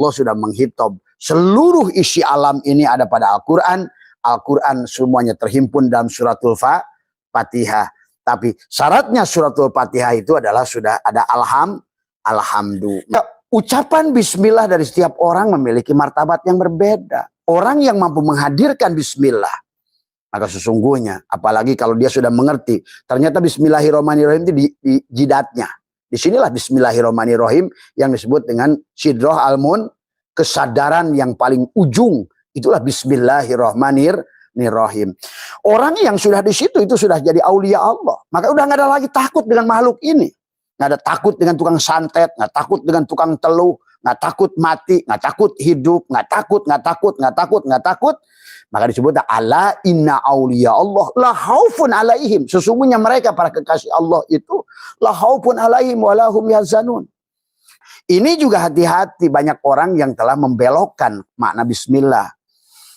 Allah sudah menghitob seluruh isi alam ini ada pada Al-Quran. Al-Quran semuanya terhimpun dalam suratul Fatihah. Tapi syaratnya suratul Fatihah itu adalah sudah ada alhamdulillah. Ucapan bismillah dari setiap orang memiliki martabat yang berbeda. Orang yang mampu menghadirkan bismillah, maka sesungguhnya, apalagi kalau dia sudah mengerti, ternyata bismillahirrahmanirrahim itu di jidatnya. Disinilah bismillahirrahmanirrahim yang disebut dengan sidroh almun, kesadaran yang paling ujung. Itulah bismillahirrahmanirrahim. Orang yang sudah di situ itu sudah jadi aulia Allah. Maka udah nggak ada lagi takut dengan makhluk ini. Nggak ada takut dengan tukang santet, nggak takut dengan tukang teluh, nggak takut mati, nggak takut hidup, nggak takut. Maka disebut ala inna aulia Allah la khaufun alaihim. Sesungguhnya mereka para kekasih Allah itu la khaufun alaihim wa lahum yahzanun. Ini juga hati-hati, banyak orang yang telah membelokkan makna bismillah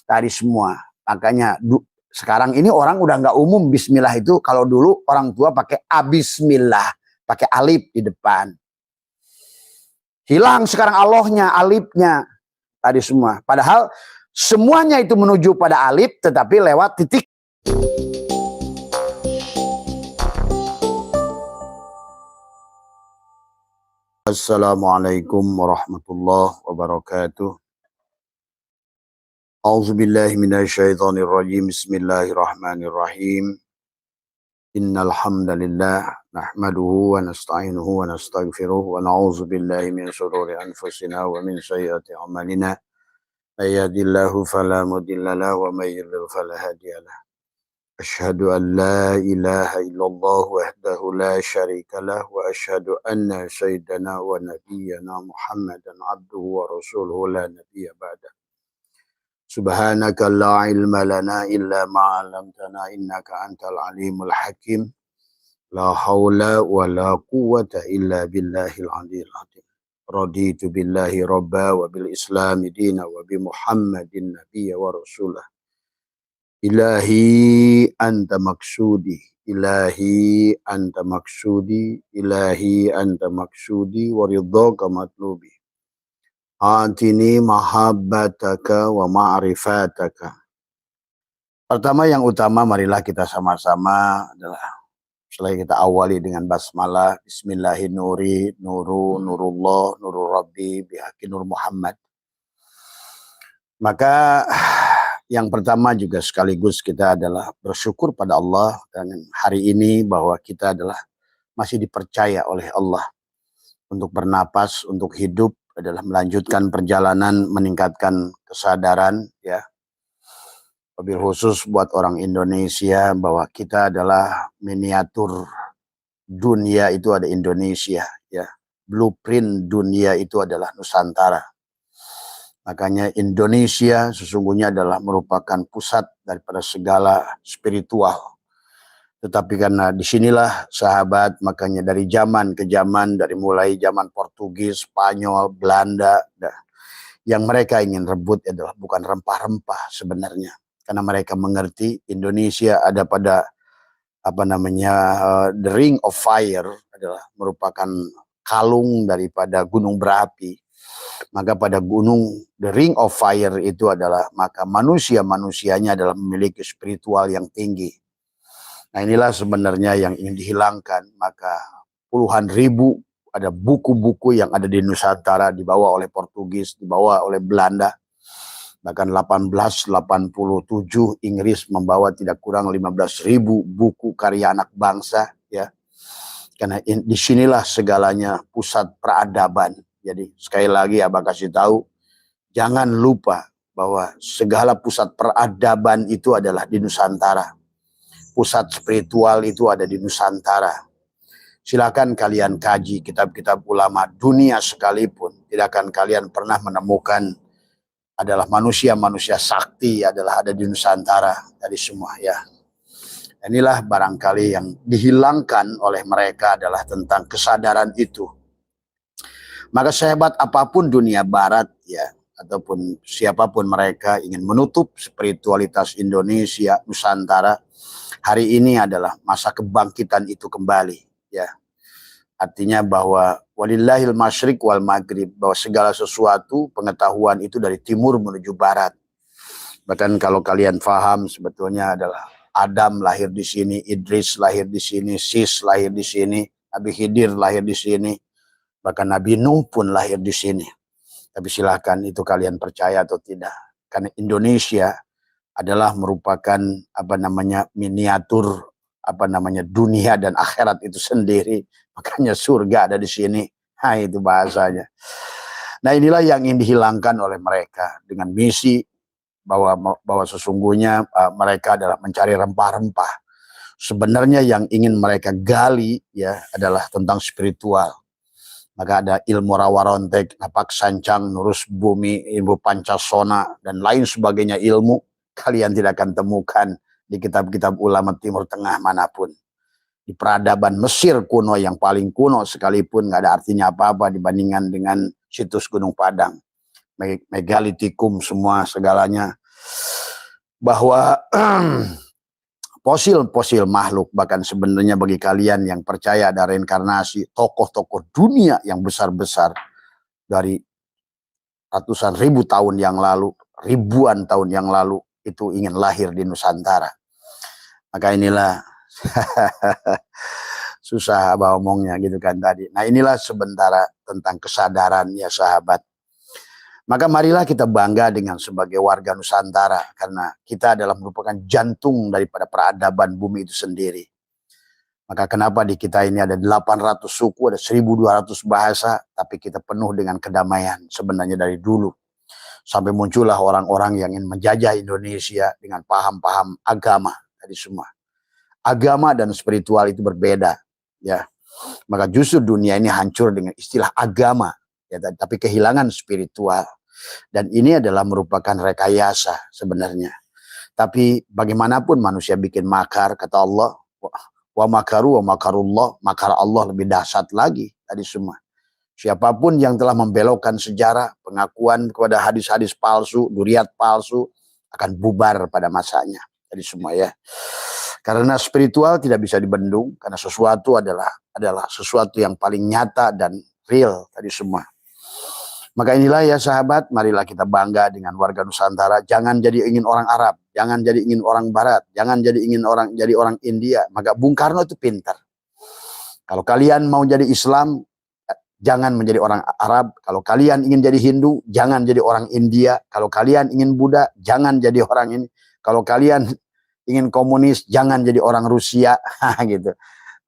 tadi semua. Makanya sekarang ini orang udah nggak umum bismillah itu. Kalau dulu orang tua pakai abismillah, pakai alif di depan. Hilang sekarang Allahnya, alifnya tadi semua. Padahal semuanya itu menuju pada alif, tetapi lewat titik. Assalamualaikum warahmatullahi wabarakatuh. A'udzubillahi minasyaitonirrajim. Bismillahirrahmanirrahim. Innal hamdalillah nahmaduhu wa nasta'inuhu wa nastaghfiruh wa na'udzubillahi min shururi anfusina wa min sayyiati a'malina. May yahdihillahu fala mudilla lahu wa may yudlil fala hadiya lahu. Asyhadu an la ilaha illallah wahdahu la syarika lahu wa asyhadu anna sayyidana wa nabiyyana Muhammadan abduhu wa rasuluhu la nabiyya ba'da. Subhanaka la ilma lana illa ma 'allamtana innaka antal alimul hakim. La haula wa la quwwata illa billahil aliyyil azim. Raditu billahi rabba wa bil islami dina wa bi muhammadin nabiyya wa rasulah. Ilahi anta maksudi, ilahi anta maksudi, ilahi anta maksudi wa ridhaka matlubi. Atini mahabbataka wa ma'rifataka. Pertama yang utama, marilah kita sama-sama adalah setelah kita awali dengan basmalah, bismillahi nuri, nuru, nurullah, nurul rabbi, bihaqi nur Muhammad. Maka yang pertama juga sekaligus kita adalah bersyukur pada Allah dan hari ini bahwa kita adalah masih dipercaya oleh Allah untuk bernapas, untuk hidup, adalah melanjutkan perjalanan, meningkatkan kesadaran, ya. Wabil khusus buat orang Indonesia bahwa kita adalah miniatur dunia itu ada Indonesia, ya. Blueprint dunia itu adalah Nusantara. Makanya Indonesia sesungguhnya adalah merupakan pusat daripada segala spiritual. Tetapi karena disinilah sahabat, makanya dari zaman ke zaman, dari mulai zaman Portugis, Spanyol, Belanda, yang mereka ingin rebut adalah bukan rempah-rempah sebenarnya. Karena mereka mengerti Indonesia ada pada the ring of fire, adalah merupakan kalung daripada gunung berapi. Maka pada gunung the ring of fire itu adalah maka manusianya adalah memiliki spiritual yang tinggi. Nah inilah sebenarnya yang ingin dihilangkan. Maka puluhan ribu ada buku-buku yang ada di Nusantara dibawa oleh Portugis, dibawa oleh Belanda. Bahkan 1887 Inggris membawa tidak kurang 15.000 buku karya anak bangsa, ya. Karena disinilah segalanya pusat peradaban. Jadi sekali lagi Abah kasih tahu, jangan lupa bahwa segala pusat peradaban itu adalah di Nusantara. Pusat spiritual itu ada di Nusantara. Silakan kalian kaji kitab-kitab ulama dunia sekalipun, tidak akan kalian pernah menemukan adalah manusia sakti adalah ada di Nusantara dari semua, ya. Inilah barangkali yang dihilangkan oleh mereka adalah tentang kesadaran itu. Maka sehebat apapun dunia barat, ya, ataupun siapapun mereka ingin menutup spiritualitas Indonesia, Nusantara, hari ini adalah masa kebangkitan itu kembali, ya. Artinya bahwa walillahil masyriq wal maghrib, bahwa segala sesuatu pengetahuan itu dari timur menuju barat. Bahkan kalau kalian paham, sebetulnya adalah Adam lahir di sini, Idris lahir di sini, Sis lahir di sini, Nabi Khidir lahir di sini, bahkan Nabi Nuh pun lahir di sini. Tapi silahkan itu kalian percaya atau tidak. Karena Indonesia adalah merupakan miniatur dunia dan akhirat itu sendiri. Makanya surga ada di sini. Nah, itu bahasanya. Nah, inilah yang ingin dihilangkan oleh mereka dengan misi bahwa sesungguhnya mereka adalah mencari rempah-rempah. Sebenarnya yang ingin mereka gali ya adalah tentang spiritual. Maka ada ilmu rawarontek, napak sancang, nurus bumi, ilmu pancasona, dan lain sebagainya ilmu kalian tidak akan temukan di kitab-kitab ulama Timur Tengah manapun. Di peradaban Mesir kuno yang paling kuno sekalipun nggak ada artinya apa-apa dibandingkan dengan situs Gunung Padang. Megalitikum semua segalanya. Bahwa fosil-fosil makhluk, bahkan sebenarnya bagi kalian yang percaya ada reinkarnasi, tokoh-tokoh dunia yang besar-besar dari ratusan ribu tahun yang lalu, ribuan tahun yang lalu, itu ingin lahir di Nusantara. Maka inilah susah ngomongnya gitu kan tadi. Nah, inilah sementara tentang kesadaran ya sahabat. Maka marilah kita bangga dengan sebagai warga Nusantara, karena kita adalah merupakan jantung daripada peradaban bumi itu sendiri. Maka kenapa di kita ini ada 800 suku, ada 1200 bahasa, tapi kita penuh dengan kedamaian sebenarnya dari dulu. Sampai muncullah orang-orang yang ingin menjajah Indonesia dengan paham-paham agama tadi semua. Agama dan spiritual itu berbeda, ya. Maka justru dunia ini hancur dengan istilah agama. Ya, tapi kehilangan spiritual. Dan ini adalah merupakan rekayasa sebenarnya. Tapi bagaimanapun manusia bikin makar, kata Allah, wa makaru wa makarullah, makar Allah lebih dahsyat lagi tadi semua. Siapapun yang telah membelokkan sejarah, pengakuan kepada hadis-hadis palsu, duriat palsu, akan bubar pada masanya tadi semua ya. Karena spiritual tidak bisa dibendung, karena sesuatu adalah sesuatu yang paling nyata dan real tadi semua. Maka inilah ya sahabat, marilah kita bangga dengan warga Nusantara. Jangan jadi ingin orang Arab, jangan jadi ingin orang Barat, jangan jadi ingin jadi orang India. Maka Bung Karno itu pintar. Kalau kalian mau jadi Islam, jangan menjadi orang Arab. Kalau kalian ingin jadi Hindu, jangan jadi orang India. Kalau kalian ingin Buddha, jangan jadi orang ini. Kalau kalian ingin komunis, jangan jadi orang Rusia, gitu.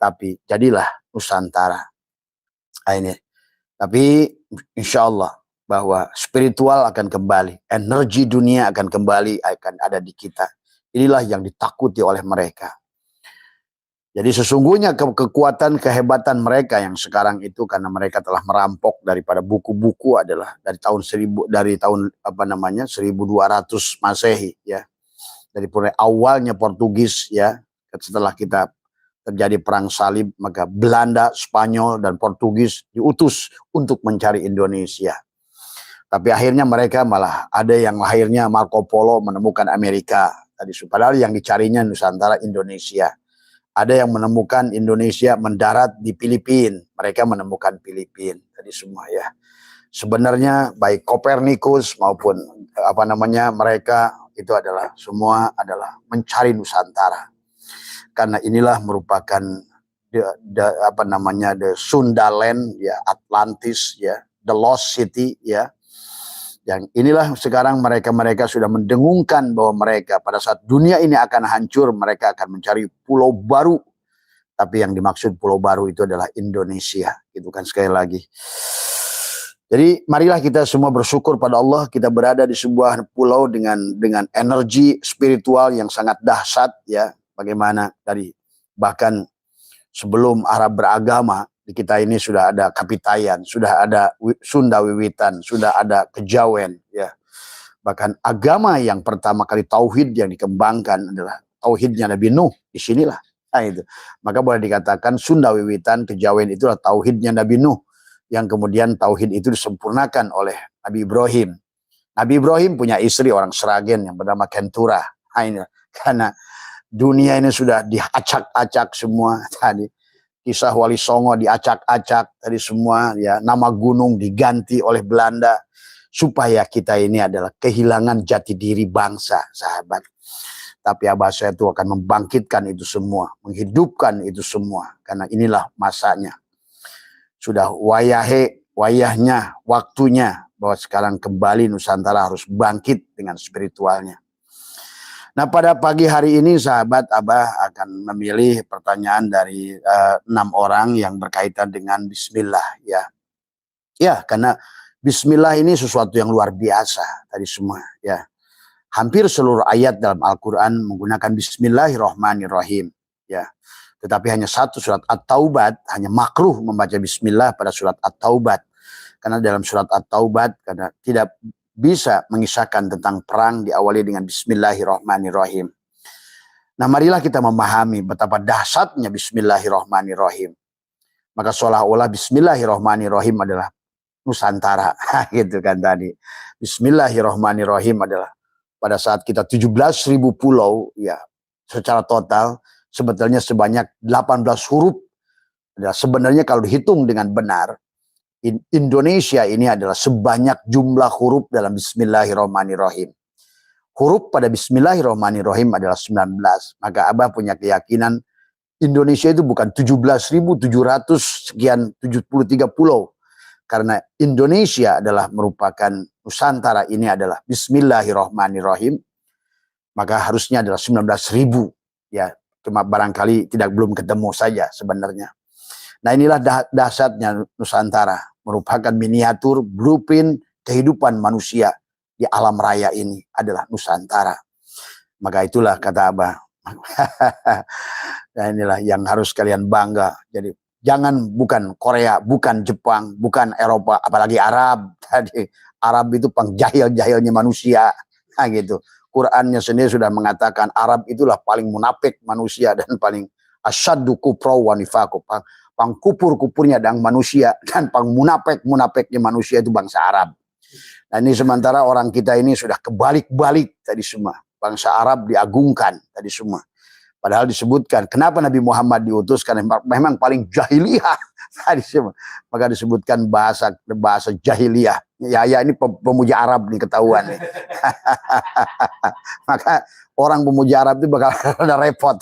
Tapi jadilah Nusantara. Nah, ini. Tapi insya Allah bahwa spiritual akan kembali, energi dunia akan kembali, akan ada di kita. Inilah yang ditakuti oleh mereka. Jadi sesungguhnya kekuatan, kehebatan mereka yang sekarang itu karena mereka telah merampok daripada buku-buku adalah dari tahun 1200 Masehi ya. Dari awalnya Portugis ya, setelah kita terjadi perang salib, maka Belanda, Spanyol, dan Portugis diutus untuk mencari Indonesia. Tapi akhirnya mereka malah ada yang lahirnya Marco Polo menemukan Amerika. Padahal yang dicarinya Nusantara, Indonesia. Ada yang menemukan Indonesia mendarat di Filipina. Mereka menemukan Filipina. Tadi semua ya. Sebenarnya baik Kopernikus maupun mereka itu adalah semua adalah mencari Nusantara. Karena inilah merupakan the Sundaland ya, Atlantis ya, the lost city ya. Yang inilah sekarang mereka sudah mendengungkan bahwa mereka pada saat dunia ini akan hancur, mereka akan mencari pulau baru. Tapi yang dimaksud pulau baru itu adalah Indonesia, gitu kan sekali lagi. Jadi marilah kita semua bersyukur pada Allah, kita berada di sebuah pulau dengan energi spiritual yang sangat dahsyat ya. Bagaimana dari bahkan sebelum Arab beragama di kita ini sudah ada Kapitayan, sudah ada Sunda Wiwitan, sudah ada Kejawen ya. Bahkan agama yang pertama kali tauhid yang dikembangkan adalah tauhidnya Nabi Nuh, di sinilah. Nah, itu. Maka boleh dikatakan Sunda Wiwitan, Kejawen itulah tauhidnya Nabi Nuh yang kemudian tauhid itu disempurnakan oleh Nabi Ibrahim. Nabi Ibrahim punya istri orang Sragen yang bernama Kentura. Nah, ini karena dunia ini sudah diacak-acak semua tadi. kisah Wali Songo diacak-acak tadi semua, ya, nama gunung diganti oleh Belanda supaya kita ini adalah kehilangan jati diri bangsa, sahabat. Tapi Abah saya itu akan membangkitkan itu semua, menghidupkan itu semua, karena inilah masanya. Sudah wayahnya, waktunya bahwa sekarang kembali Nusantara harus bangkit dengan spiritualnya. Nah, pada pagi hari ini sahabat, Abah akan memilih pertanyaan dari 6 orang yang berkaitan dengan Bismillah, ya. Ya, karena Bismillah ini sesuatu yang luar biasa tadi semua, ya. Hampir seluruh ayat dalam Al-Quran menggunakan Bismillahirrahmanirrahim, ya. Tetapi hanya satu surat At-Taubat, hanya makruh membaca Bismillah pada surat At-Taubat. Karena dalam surat At-Taubat, karena tidak bisa mengisahkan tentang perang diawali dengan Bismillahirrahmanirrahim. Nah, marilah kita memahami betapa dahsyatnya Bismillahirrahmanirrahim. Maka seolah-olah Bismillahirrahmanirrahim adalah Nusantara, gitu kan tadi. Bismillahirrahmanirrahim adalah pada saat kita 17.000 pulau, ya, secara total sebetulnya sebanyak 18 huruf. Ya, sebenarnya kalau dihitung dengan benar, Indonesia ini adalah sebanyak jumlah huruf dalam Bismillahirrahmanirrahahim. Huruf pada Bismillahirrahmanirrahim adalah 19. Maka Abah punya keyakinan Indonesia itu bukan 17.700 sekian 73 pulau. Karena Indonesia adalah merupakan Nusantara ini adalah Bismillahirrahmanirrahim. Maka harusnya adalah 19.000. Ya, cuma barangkali belum ketemu saja sebenarnya. Nah, inilah dahsyatnya Nusantara, merupakan miniatur blueprint kehidupan manusia di alam raya ini adalah Nusantara. Maka itulah kata Abah. Nah, inilah yang harus kalian bangga. Jadi jangan bukan Korea, bukan Jepang, bukan Eropa, apalagi Arab. Tadi Arab itu pengjahil-jahilnya manusia. Nah, gitu. Qurannya sendiri sudah mengatakan Arab itulah paling munafik manusia dan paling asyaddu kufra wa nifaqu. Pangkupur-kupurnya dan manusia dan munafik-munafiknya manusia itu bangsa Arab. Nah, ini sementara orang kita ini sudah kebalik-balik tadi semua. Bangsa Arab diagungkan tadi semua. Padahal disebutkan kenapa Nabi Muhammad diutus, karena memang paling jahiliyah tadi semua. Maka disebutkan bahasa jahiliyah. Ya ini pemuja Arab nih ketahuan nih. Maka orang pemuja Arab itu bakal ada repot.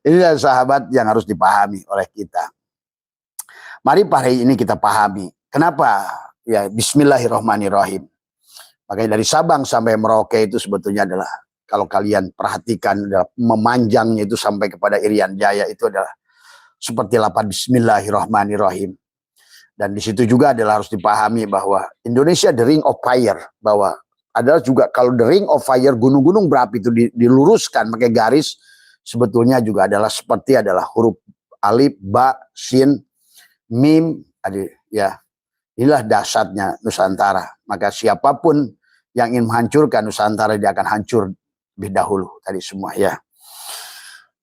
Ini sahabat yang harus dipahami oleh kita. Mari hari ini kita pahami. Kenapa? Ya, Bismillahirrahmanirrahim. Makanya dari Sabang sampai Merauke itu sebetulnya adalah, kalau kalian perhatikan, adalah memanjangnya itu sampai kepada Irian Jaya itu adalah seperti lapan Bismillahirrahmanirrahim. Dan di situ juga adalah harus dipahami bahwa Indonesia the ring of fire. Bahwa adalah juga kalau the ring of fire, gunung-gunung berapi itu diluruskan pakai garis, sebetulnya juga adalah seperti adalah huruf alif, ba, sin, mim, ya. Inilah dahsyatnya Nusantara. Maka siapapun yang ingin menghancurkan Nusantara, dia akan hancur lebih dahulu tadi semua, ya.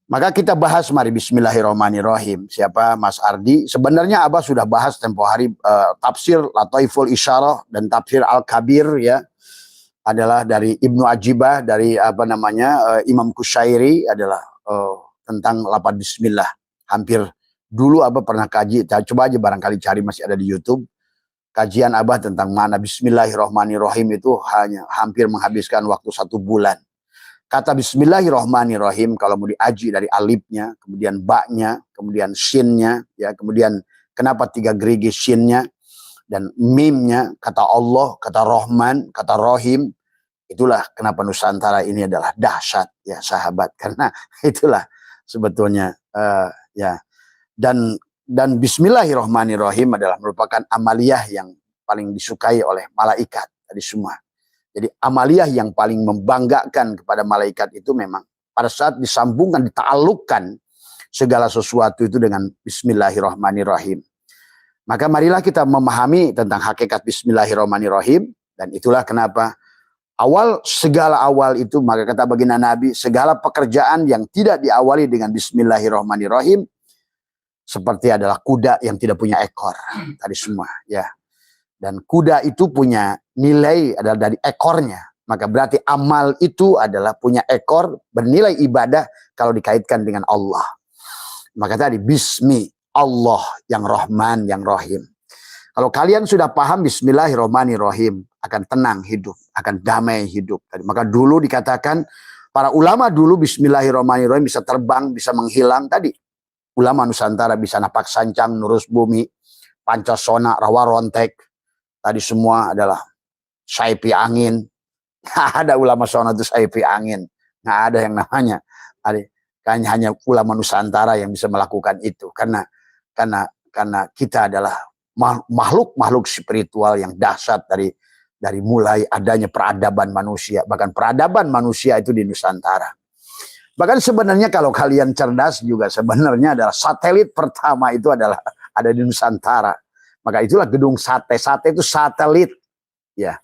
Maka kita bahas mari Bismillahirrahmanirrahim. Siapa Mas Ardi? Sebenarnya Abah sudah bahas tempo hari tafsir Lataiful Isyarah dan tafsir Al-Kabir, ya. Adalah dari Ibnu Ajibah, dari Imam Kusyairi, adalah tentang lapan Bismillah. Hampir dulu Abah pernah kaji, coba aja barangkali cari, masih ada di YouTube. Kajian Abah tentang mana Bismillahirrahmanirrahim itu hanya hampir menghabiskan waktu 1 bulan. Kata Bismillahirrahmanirrahim kalau mau diaji dari alifnya, kemudian baknya, kemudian shinnya, ya, kemudian kenapa 3 gerigi shinnya, dan mimnya, kata Allah, kata Rahman, kata Rahim. Itulah kenapa Nusantara ini adalah dahsyat, ya sahabat, karena itulah sebetulnya ya. Dan Bismillahirrahmanirrahim adalah merupakan amaliyah yang paling disukai oleh malaikat tadi semua. Jadi amaliyah yang paling membanggakan kepada malaikat itu memang pada saat disambungkan, dita'alluqkan segala sesuatu itu dengan Bismillahirrahmanirrahim. Maka marilah kita memahami tentang hakikat Bismillahirrahmanirrahim, dan itulah kenapa segala awal itu, maka kata baginda Nabi, segala pekerjaan yang tidak diawali dengan Bismillahirrahmanirrahim seperti adalah kuda yang tidak punya ekor tadi semua, ya. Dan kuda itu punya nilai adalah dari ekornya. Maka berarti amal itu adalah punya ekor, bernilai ibadah kalau dikaitkan dengan Allah. Maka tadi bismi Allah yang Rahman yang Rahim. Kalau kalian sudah paham Bismillahirrahmanirrahim, akan tenang hidup, akan damai hidup. Maka dulu dikatakan para ulama dulu Bismillahirrahmanirrahim bisa terbang, bisa menghilang tadi. Ulama Nusantara bisa napak sancang, nurus bumi, pancasona, rawa rontek. Tadi semua adalah saipi angin. Nggak ada ulama sona itu saipi angin. Nggak ada yang namanya. Hanya ulama Nusantara yang bisa melakukan itu. Karena kita adalah makhluk spiritual yang dahsyat dari mulai adanya peradaban manusia. Bahkan peradaban manusia itu di Nusantara. Bahkan sebenarnya kalau kalian cerdas juga sebenarnya adalah satelit pertama itu adalah ada di Nusantara. Maka itulah gedung sate. Sate itu satelit. Ya.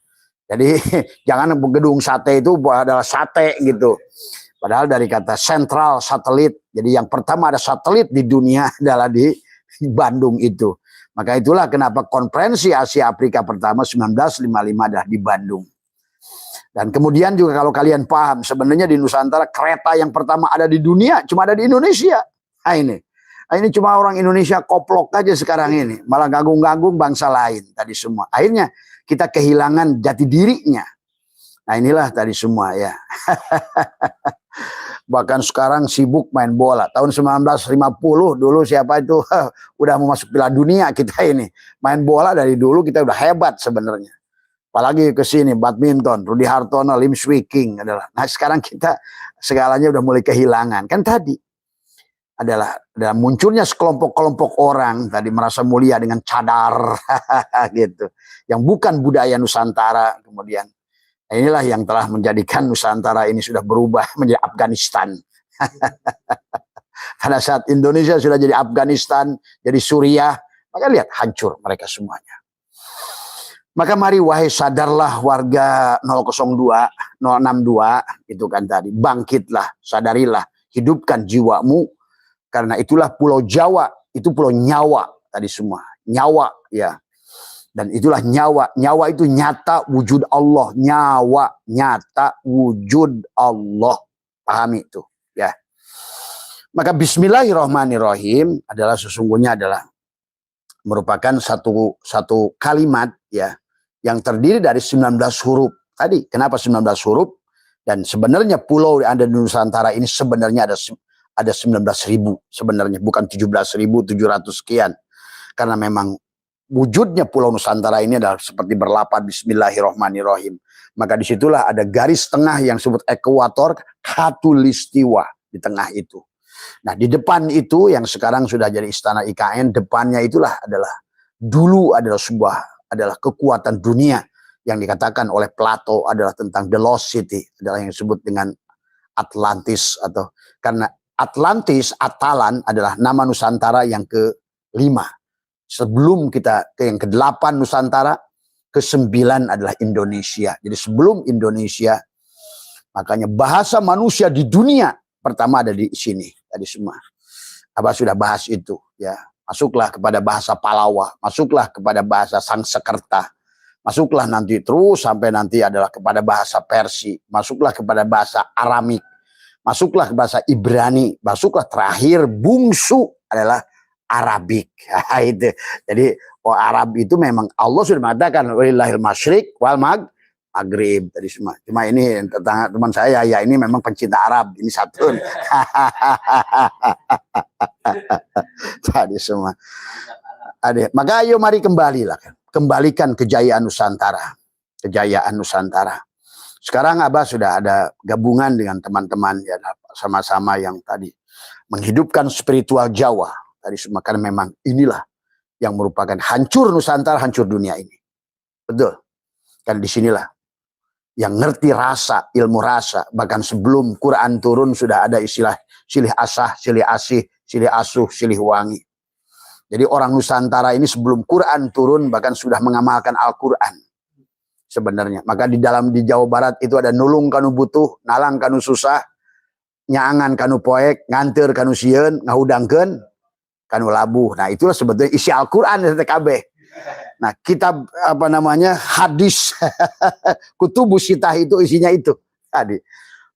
Jadi jangan gedung sate itu adalah sate gitu. Padahal dari kata sentral satelit. Jadi yang pertama ada satelit di dunia adalah di Bandung itu. Maka itulah kenapa konferensi Asia Afrika pertama 1955 adalah di Bandung. Dan kemudian juga kalau kalian paham sebenarnya di Nusantara kereta yang pertama ada di dunia cuma ada di Indonesia. Nah ini cuma orang Indonesia koplok aja sekarang ini. Malah gagung-gagung bangsa lain tadi semua. Akhirnya kita kehilangan jati dirinya. Nah inilah tadi semua ya. Bahkan sekarang sibuk main bola. Tahun 1950 dulu siapa itu udah mau masuk Piala Dunia kita ini. Main bola dari dulu kita udah hebat sebenarnya. Apalagi ke sini badminton, Rudy Hartono, Lim Swee King adalah. Nah sekarang kita segalanya udah mulai kehilangan. Kan tadi adalah munculnya sekelompok-kelompok orang tadi merasa mulia dengan cadar gitu. Yang bukan budaya Nusantara kemudian. Nah, inilah yang telah menjadikan Nusantara ini sudah berubah menjadi Afghanistan. Pada saat Indonesia sudah jadi Afghanistan, jadi Suriah, maka lihat hancur mereka semuanya. Maka mari wahai sadarlah warga 002, 062 itu kan tadi, bangkitlah, sadarilah, hidupkan jiwamu karena itulah Pulau Jawa, itu pulau nyawa tadi semua, nyawa ya. Dan itulah nyawa. Nyawa itu nyata wujud Allah. Nyawa nyata wujud Allah. Pahami itu ya. Maka Bismillahirrahmanirrahim adalah sesungguhnya adalah merupakan satu kalimat ya yang terdiri dari 19 huruf. Tadi kenapa 19 huruf? Dan sebenarnya pulau yang ada di Nusantara ini sebenarnya ada 19.000 sebenarnya, bukan 17.700 sekian. Karena memang wujudnya Pulau Nusantara ini adalah seperti berlapan Bismillahirrahmanirrahim. Maka disitulah ada garis tengah yang disebut ekuator khatulistiwa di tengah itu. Nah di depan itu yang sekarang sudah jadi istana IKN, depannya itulah dulu adalah kekuatan dunia yang dikatakan oleh Plato adalah tentang the lost city, adalah yang disebut dengan Atlantis atau karena Atlantis, Atalan adalah nama Nusantara yang ke-5. Sebelum kita ke yang ke-8 Nusantara, ke-9 adalah Indonesia. Jadi sebelum Indonesia, makanya bahasa manusia di dunia pertama ada di sini. Tadi semua. Abah sudah bahas itu. Ya, masuklah kepada bahasa Palawa, masuklah kepada bahasa Sangsekerta, masuklah nanti terus sampai nanti adalah kepada bahasa Persia, masuklah kepada bahasa Aramik, masuklah ke bahasa Ibrani, masuklah terakhir bungsu adalah Arabik. Itu. Jadi Arab itu memang Allah sudah mengatakan walillahil masyriq wal maghrib tadi semua. Cuma ini tentang teman saya ya ini memang pencinta Arab ini satu. Tadi semua. Maka ayo mari kembalilah. Kembalikan kejayaan Nusantara. Kejayaan Nusantara. Sekarang Abah sudah ada gabungan dengan teman-teman ya sama-sama yang tadi menghidupkan spiritual Jawa. Tadi semua karena memang inilah yang merupakan hancur Nusantara, hancur dunia ini. Betul. Kan disinilah yang ngerti rasa, ilmu rasa. Bahkan sebelum Quran turun sudah ada istilah silih asah, silih asih, silih asuh, silih wangi. Jadi orang Nusantara ini sebelum Quran turun bahkan sudah mengamalkan Al-Quran. Sebenarnya. Maka di Jawa Barat itu ada nulung kanu butuh, nalang kanu susah, nyaangan kanu poek, nganter kanu sieun, ngahudangkeun kanu labuh. Nah itulah sebetulnya isi Al-Quran dari TKB. Nah kitab hadis kutubus sitah itu isinya itu tadi.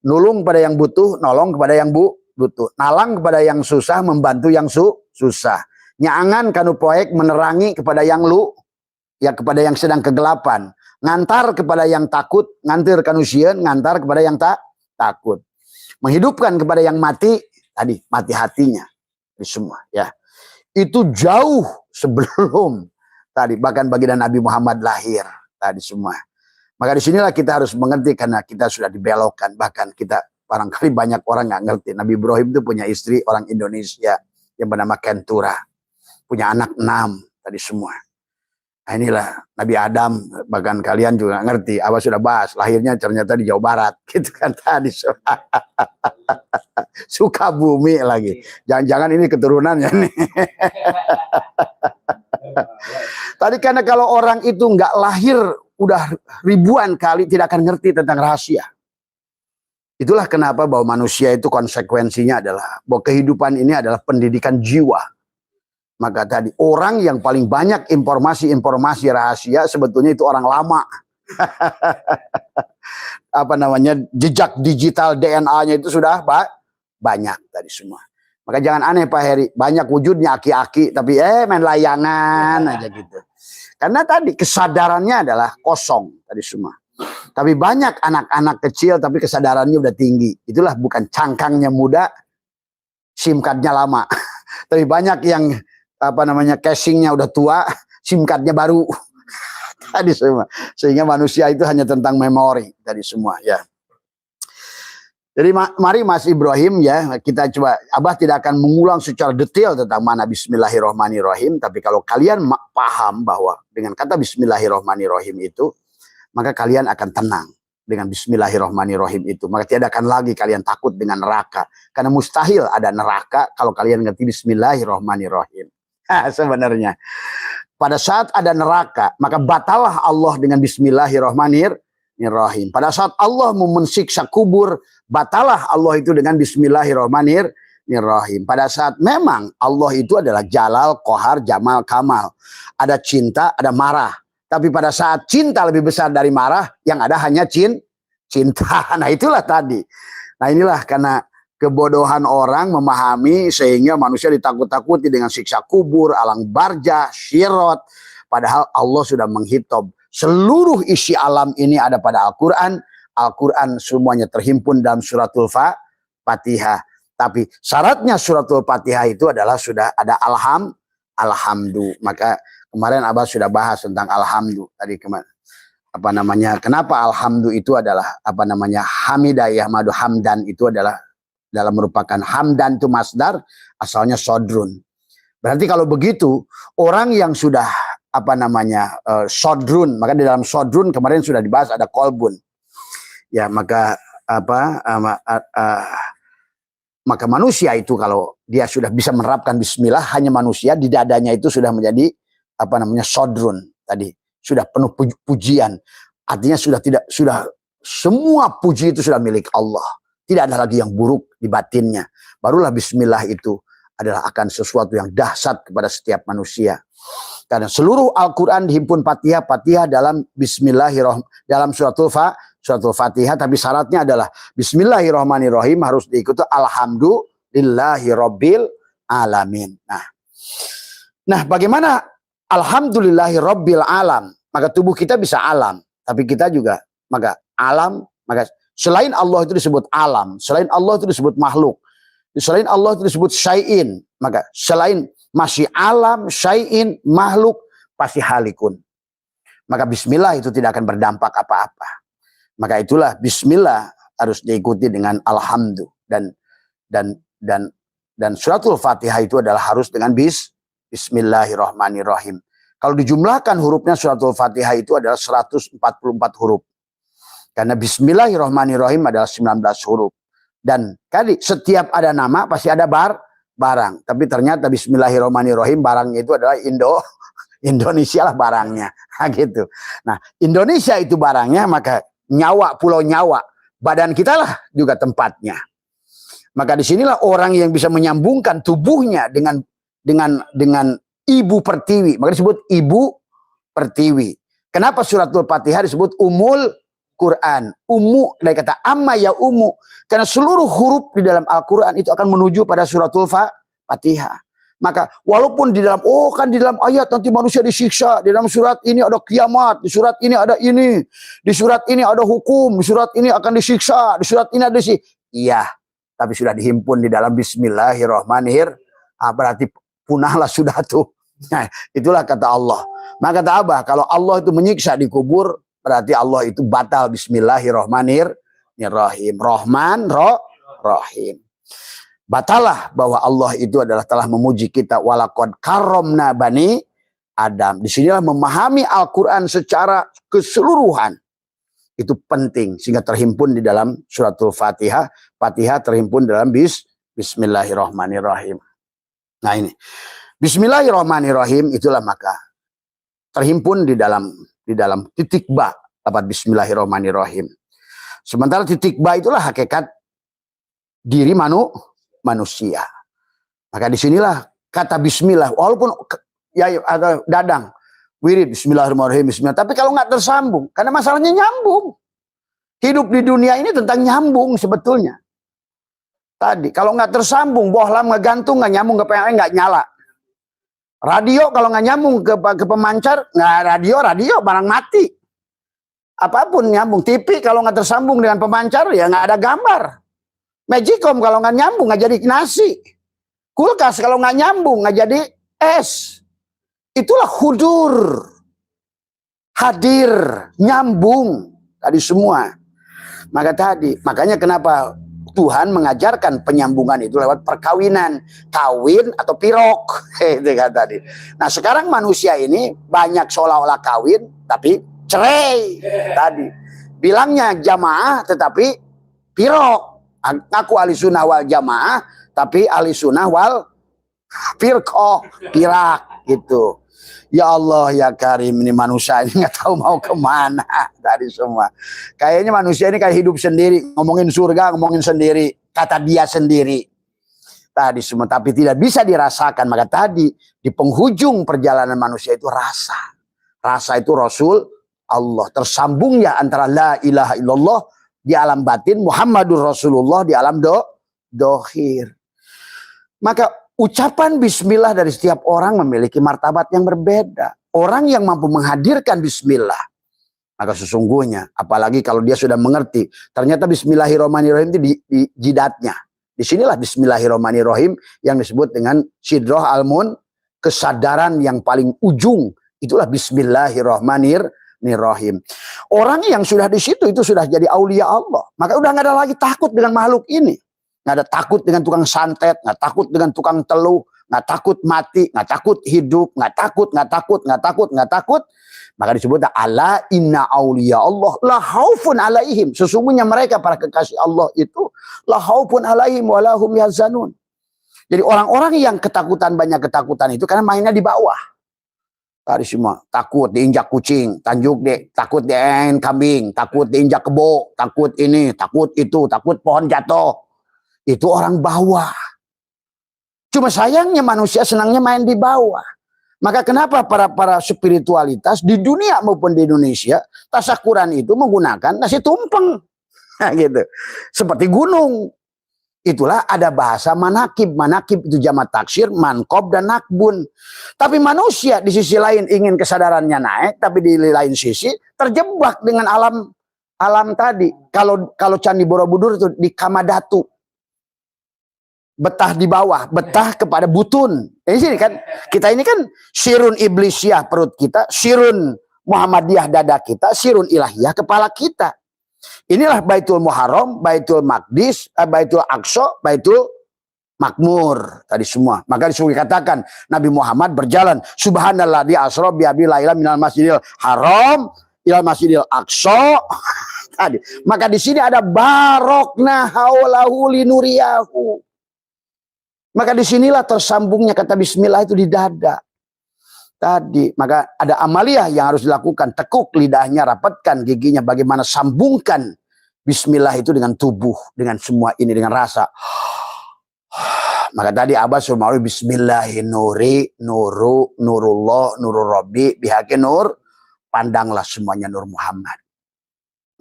Nulung pada yang butuh, nolong kepada yang lutut. Nalang kepada yang susah, membantu yang susah. Nyangan kanu poek menerangi kepada yang kepada yang sedang kegelapan. Ngantar kepada yang takut, ngantir kanu sieun, ngantar kepada yang takut. Menghidupkan kepada yang mati, tadi mati hatinya. Ini semua ya. Itu jauh sebelum tadi bahkan baginda Nabi Muhammad lahir tadi semua. Maka disinilah kita harus mengerti karena kita sudah dibelokkan. Bahkan kita barangkali banyak orang nggak ngerti. Nabi Ibrahim itu punya istri orang Indonesia yang bernama Kentura. Punya anak 6 tadi semua. Nah inilah Nabi Adam, bahkan kalian juga ngerti. Abah sudah bahas, lahirnya ternyata di Jawa Barat. Gitu kan tadi. Sukabumi lagi. Jangan-jangan ini keturunannya nih. Tadi karena kalau orang itu nggak lahir udah ribuan kali tidak akan ngerti tentang rahasia. Itulah kenapa bahwa manusia itu konsekuensinya adalah bahwa kehidupan ini adalah pendidikan jiwa. Maka tadi orang yang paling banyak informasi-informasi rahasia sebetulnya itu orang lama. Apa namanya, jejak digital DNA-nya itu sudah banyak tadi semua. Maka jangan aneh Pak Heri, banyak wujudnya aki-aki tapi main layangan aja gitu. Karena tadi kesadarannya adalah kosong tadi semua. Tapi banyak anak-anak kecil tapi kesadarannya udah tinggi. Itulah bukan cangkangnya muda, SIM cardnya lama. Tapi banyak yang apa namanya casingnya udah tua, SIM cardnya baru. Tadi semua. Sehingga manusia itu hanya tentang memori tadi semua ya. Jadi mari Mas Ibrahim ya, kita coba, Abah tidak akan mengulang secara detail tentang mana Bismillahirrahmanirrahim, tapi kalau kalian paham bahwa dengan kata Bismillahirrahmanirrahim itu, maka kalian akan tenang dengan Bismillahirrahmanirrahim itu. Maka tidak akan lagi kalian takut dengan neraka, karena mustahil ada neraka kalau kalian ngerti Bismillahirrahmanirrahim. Sebenarnya pada saat ada neraka, maka batalah Allah dengan Bismillahirrahmanirrahim. Pada saat Allah mau mensiksa kubur, batalah Allah itu dengan Bismillahirrahmanirrahim. Pada saat memang Allah itu adalah Jalal, Qahar, Jamal, Kamal. Ada cinta, ada marah. Tapi pada saat cinta lebih besar dari marah, yang ada hanya cinta. Nah itulah tadi. Nah inilah karena kebodohan orang memahami sehingga manusia ditakut-takuti dengan siksa kubur, alang barzah, syirat. Padahal Allah sudah menghitop. Seluruh isi alam ini ada pada Al-Quran. Al-Quran semuanya terhimpun dalam suratul Fatihah. Tapi syaratnya suratul Fatihah itu adalah sudah ada alhamdu. Maka kemarin Abah sudah bahas tentang alhamdu. Tadi kemarin apa namanya? Kenapa alhamdu itu adalah apa namanya? Hamidah yahmadu hamdan itu adalah dalam merupakan hamdan itu masdar, asalnya sodrun. Berarti kalau begitu orang yang sudah apa namanya sodrun, maka di dalam sodrun kemarin sudah dibahas ada kolbun. Ya maka apa maka manusia itu kalau dia sudah bisa menerapkan bismillah, hanya manusia di dadanya itu sudah menjadi apa namanya sodrun tadi, sudah penuh pujian. Artinya sudah semua puji itu sudah milik Allah. Tidak ada lagi yang buruk di batinnya. Barulah bismillah itu adalah akan sesuatu yang dahsyat kepada setiap manusia. Karena seluruh Al-Quran dihimpun Fatihah dalam Bismillahirrahmanirrahim, dalam suratul Fatihah, tapi syaratnya adalah Bismillahirrahmanirrahim harus diikuti Alhamdulillahirabbil alamin. Nah, bagaimana Alhamdulillahirabbil alam? Maka tubuh kita bisa alam, tapi kita juga maka alam, maka selain Allah itu disebut alam, selain Allah itu disebut makhluk, selain Allah itu disebut syai'in, maka selain masih alam, syai'in, makhluk, pasti halikun. Maka bismillah itu tidak akan berdampak apa-apa. Maka itulah bismillah harus diikuti dengan alhamdu dan suratul Fatihah itu adalah harus dengan bismillahirrahmanirrahim. Kalau dijumlahkan hurufnya suratul Fatihah itu adalah 144 huruf. Karena bismillahirrahmanirrahim adalah 19 huruf. Dan tadi setiap ada nama pasti ada barang. Tapi ternyata bismillahirrahmanirrahim barangnya itu adalah Indonesia lah barangnya. Nah, gitu. Nah, Indonesia itu barangnya, maka nyawa, pulau nyawa, badan kita lah juga tempatnya. Maka disinilah orang yang bisa menyambungkan tubuhnya dengan ibu pertiwi. Maka disebut ibu pertiwi. Kenapa suratul Fatihah disebut umul Quran. Ummu dari kata amma ya ummu. Karena seluruh huruf di dalam Al-Quran itu akan menuju pada suratul Fatihah. Maka walaupun di dalam, kan di dalam ayat nanti manusia disiksa, di dalam surat ini ada kiamat, di surat ini ada ini, di surat ini ada hukum, di surat ini akan disiksa, di surat ini ada iya, tapi sudah dihimpun di dalam Bismillahirrahmanirrahim. Berarti punahlah sudah tuh. Nah, itulah kata Allah. Maka kata Abah, kalau Allah itu menyiksa di kubur, berarti Allah itu batal. Bismillahirrahmanirrahim. Rahman, Rahim. Batalah bahwa Allah itu adalah telah memuji kita. Walaqad karramna bani Adam. Disinilah memahami Al-Quran secara keseluruhan. Itu penting. Sehingga terhimpun di dalam suratul Fatihah. Fatihah terhimpun dalam Bismillahirrahmanirrahim. Nah ini. Bismillahirrahmanirrahim itulah maka terhimpun di dalam titik ba. Dapat Bismillahirrahmanirrahim. Sementara titik ba itulah hakikat diri manusia. Maka disinilah kata bismillah, walaupun ya ada dadang wirid bismillahirrahmanirrahim bismillah, tapi kalau nggak tersambung, karena masalahnya nyambung. Hidup di dunia ini tentang nyambung sebetulnya. Tadi kalau nggak tersambung, bohlam ngegantung nggak nyambung ke PLN nggak nyala. Radio kalau nggak nyambung ke pemancar, nggak radio barang mati. Apapun nyambung. TV kalau nggak tersambung dengan pemancar ya nggak ada gambar. Magicom kalau nggak nyambung nggak jadi nasi. Kulkas kalau nggak nyambung nggak jadi es. Itulah hudur. Hadir, nyambung. Tadi semua. Makanya kenapa Tuhan mengajarkan penyambungan itu lewat perkawinan. Kawin atau pirok. Itu kan tadi. Nah sekarang manusia ini banyak seolah-olah kawin tapi cerai. Tadi. Bilangnya jamaah tetapi pirok. Aku ahli sunnah wal jamaah, tapi ahli sunnah wal firqoh, pirak gitu. Ya Allah ya Karim, ini manusia ini nggak tahu mau kemana dari semua. Kayaknya manusia ini kayak hidup sendiri, ngomongin surga, ngomongin sendiri, kata dia sendiri. Tadi semua, tapi tidak bisa dirasakan. Maka tadi di penghujung perjalanan manusia itu rasa. Rasa itu Rasul Allah. Tersambung ya antara la ilaha illallah di alam batin, Muhammadur Rasulullah di alam dohir. Maka ucapan bismillah dari setiap orang memiliki martabat yang berbeda. Orang yang mampu menghadirkan bismillah, maka sesungguhnya, apalagi kalau dia sudah mengerti, ternyata bismillahirrahmanirrahim itu di jidatnya. Disinilah bismillahirrahmanirrahim yang disebut dengan sidroh almun, kesadaran yang paling ujung. Itulah bismillahirrahmanirrahim. Orang yang sudah di situ itu sudah jadi aulia Allah. Maka udah nggak ada lagi takut dengan makhluk ini. Nggak ada takut dengan tukang santet, nggak takut dengan tukang teluh, nggak takut mati, nggak takut hidup, nggak takut. Maka disebut ala inna aulia Allah la khaufun alaihim. Sesungguhnya mereka para kekasih Allah itu la khaufun alaihim wa lahum yahzanun. Jadi orang-orang yang banyak ketakutan itu karena mainnya di bawah. Tadi semua takut diinjak kucing, takut diinjak kambing, takut diinjak kebo, takut ini, takut itu, takut pohon jatuh. Itu orang bawah. Cuma sayangnya manusia senangnya main di bawah. Maka kenapa para spiritualitas di dunia maupun di Indonesia tasakuran itu menggunakan nasi tumpeng, nah, gitu. Seperti gunung. Itulah ada bahasa manakib. Manakib itu jamak taksir, mankob dan nakbun. Tapi manusia di sisi lain ingin kesadarannya naik, tapi di lain sisi terjebak dengan alam tadi. Kalau Candi Borobudur itu di Kamadatu. Betah di bawah, betah kepada butun. Ini sini kan, kita ini kan sirun iblisiah perut kita, sirun Muhammadiyah dada kita, sirun ilahiyah kepala kita. Inilah Baitul Muharram, Baitul Maqdis, Baitul Aqsa, Baitul Makmur. Tadi semua. Maka disuruh dikatakan Nabi Muhammad berjalan. Subhanallah di asra bi abi laila minal masjidil haram ilal masjidil aqsa. Tadi. Maka di sini ada barokna haulahu linuriyahu. Maka disinilah tersambungnya kata bismillah itu di dada. Tadi, maka ada amaliyah yang harus dilakukan. Tekuk lidahnya, rapatkan giginya. Bagaimana sambungkan bismillah itu dengan tubuh. Dengan semua ini, dengan rasa. Maka tadi Abah suruh bismillahi nuri, nuru, nurullah, nurul rabbi, bihaqi nur. Pandanglah semuanya Nur Muhammad.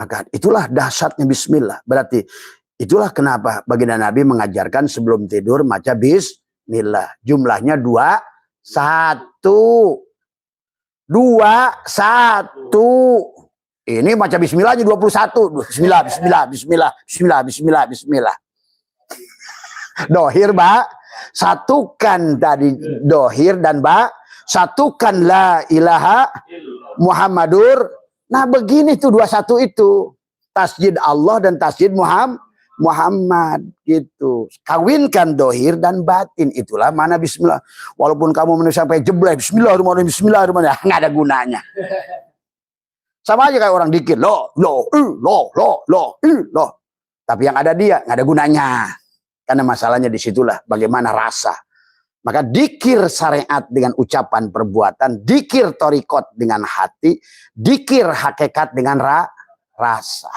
Maka itulah dahsyatnya bismillah. Berarti itulah kenapa baginda Nabi mengajarkan sebelum tidur baca bismillah. Jumlahnya 2, 1. 2, 1. Ini baca bismillahnya 21. Bismillah, bismillah, bismillah, bismillah, bismillah, bismillah. Dohir, ba. Satukan tadi dohir dan ba. Satukan la ilaha Muhammadur. Nah begini tuh 21 itu. Tasjid Allah dan tasjid Muhammad gitu. Kawinkan dohir dan batin. Itulah mana bismillah. Walaupun kamu menulis sampai jebleh bismillahirrahmanirrahim, bismillahirrahmanirrahim, nggak ada gunanya. Sama aja kayak orang dikir loh. Tapi yang ada dia nggak ada gunanya. Karena masalahnya disitulah bagaimana rasa. Maka dikir syariat dengan ucapan perbuatan, dikir torikot dengan hati, dikir hakikat dengan rasa.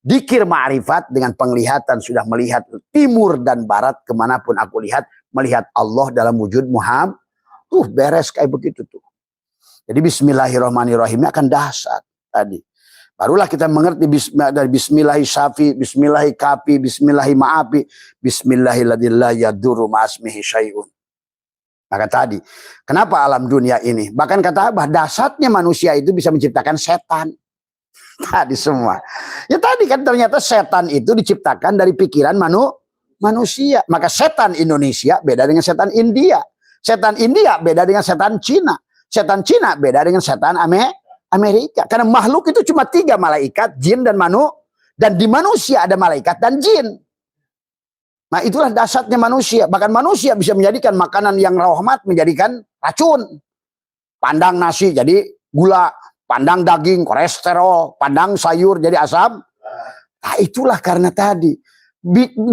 Dikir ma'rifat dengan penglihatan, sudah melihat timur dan barat, kemanapun aku lihat, melihat Allah dalam wujud Muhammad. Beres kayak begitu tuh. Jadi bismillahirrahmanirrahimnya akan dahsyat tadi. Barulah kita mengerti dari bismillahi syafi, bismillahi kafi, bismillahi ma'afi, bismillahi ladillah yaduru ma'asmihi syai'un. Maka tadi, kenapa alam dunia ini? Bahkan kata Abah, dasarnya manusia itu bisa menciptakan setan. Tadi semua. Ya tadi kan ternyata setan itu diciptakan dari pikiran manusia. Maka setan Indonesia beda dengan setan India. Setan India beda dengan setan Cina. Setan Cina beda dengan setan Amerika. Karena makhluk itu cuma 3 malaikat, jin dan dan di manusia ada malaikat dan jin. Nah itulah dasarnya manusia. Bahkan manusia bisa menjadikan makanan yang rahmat menjadikan racun. Pandang nasi jadi gula, pandang daging kolesterol, pandang sayur jadi asam. Nah itulah karena tadi.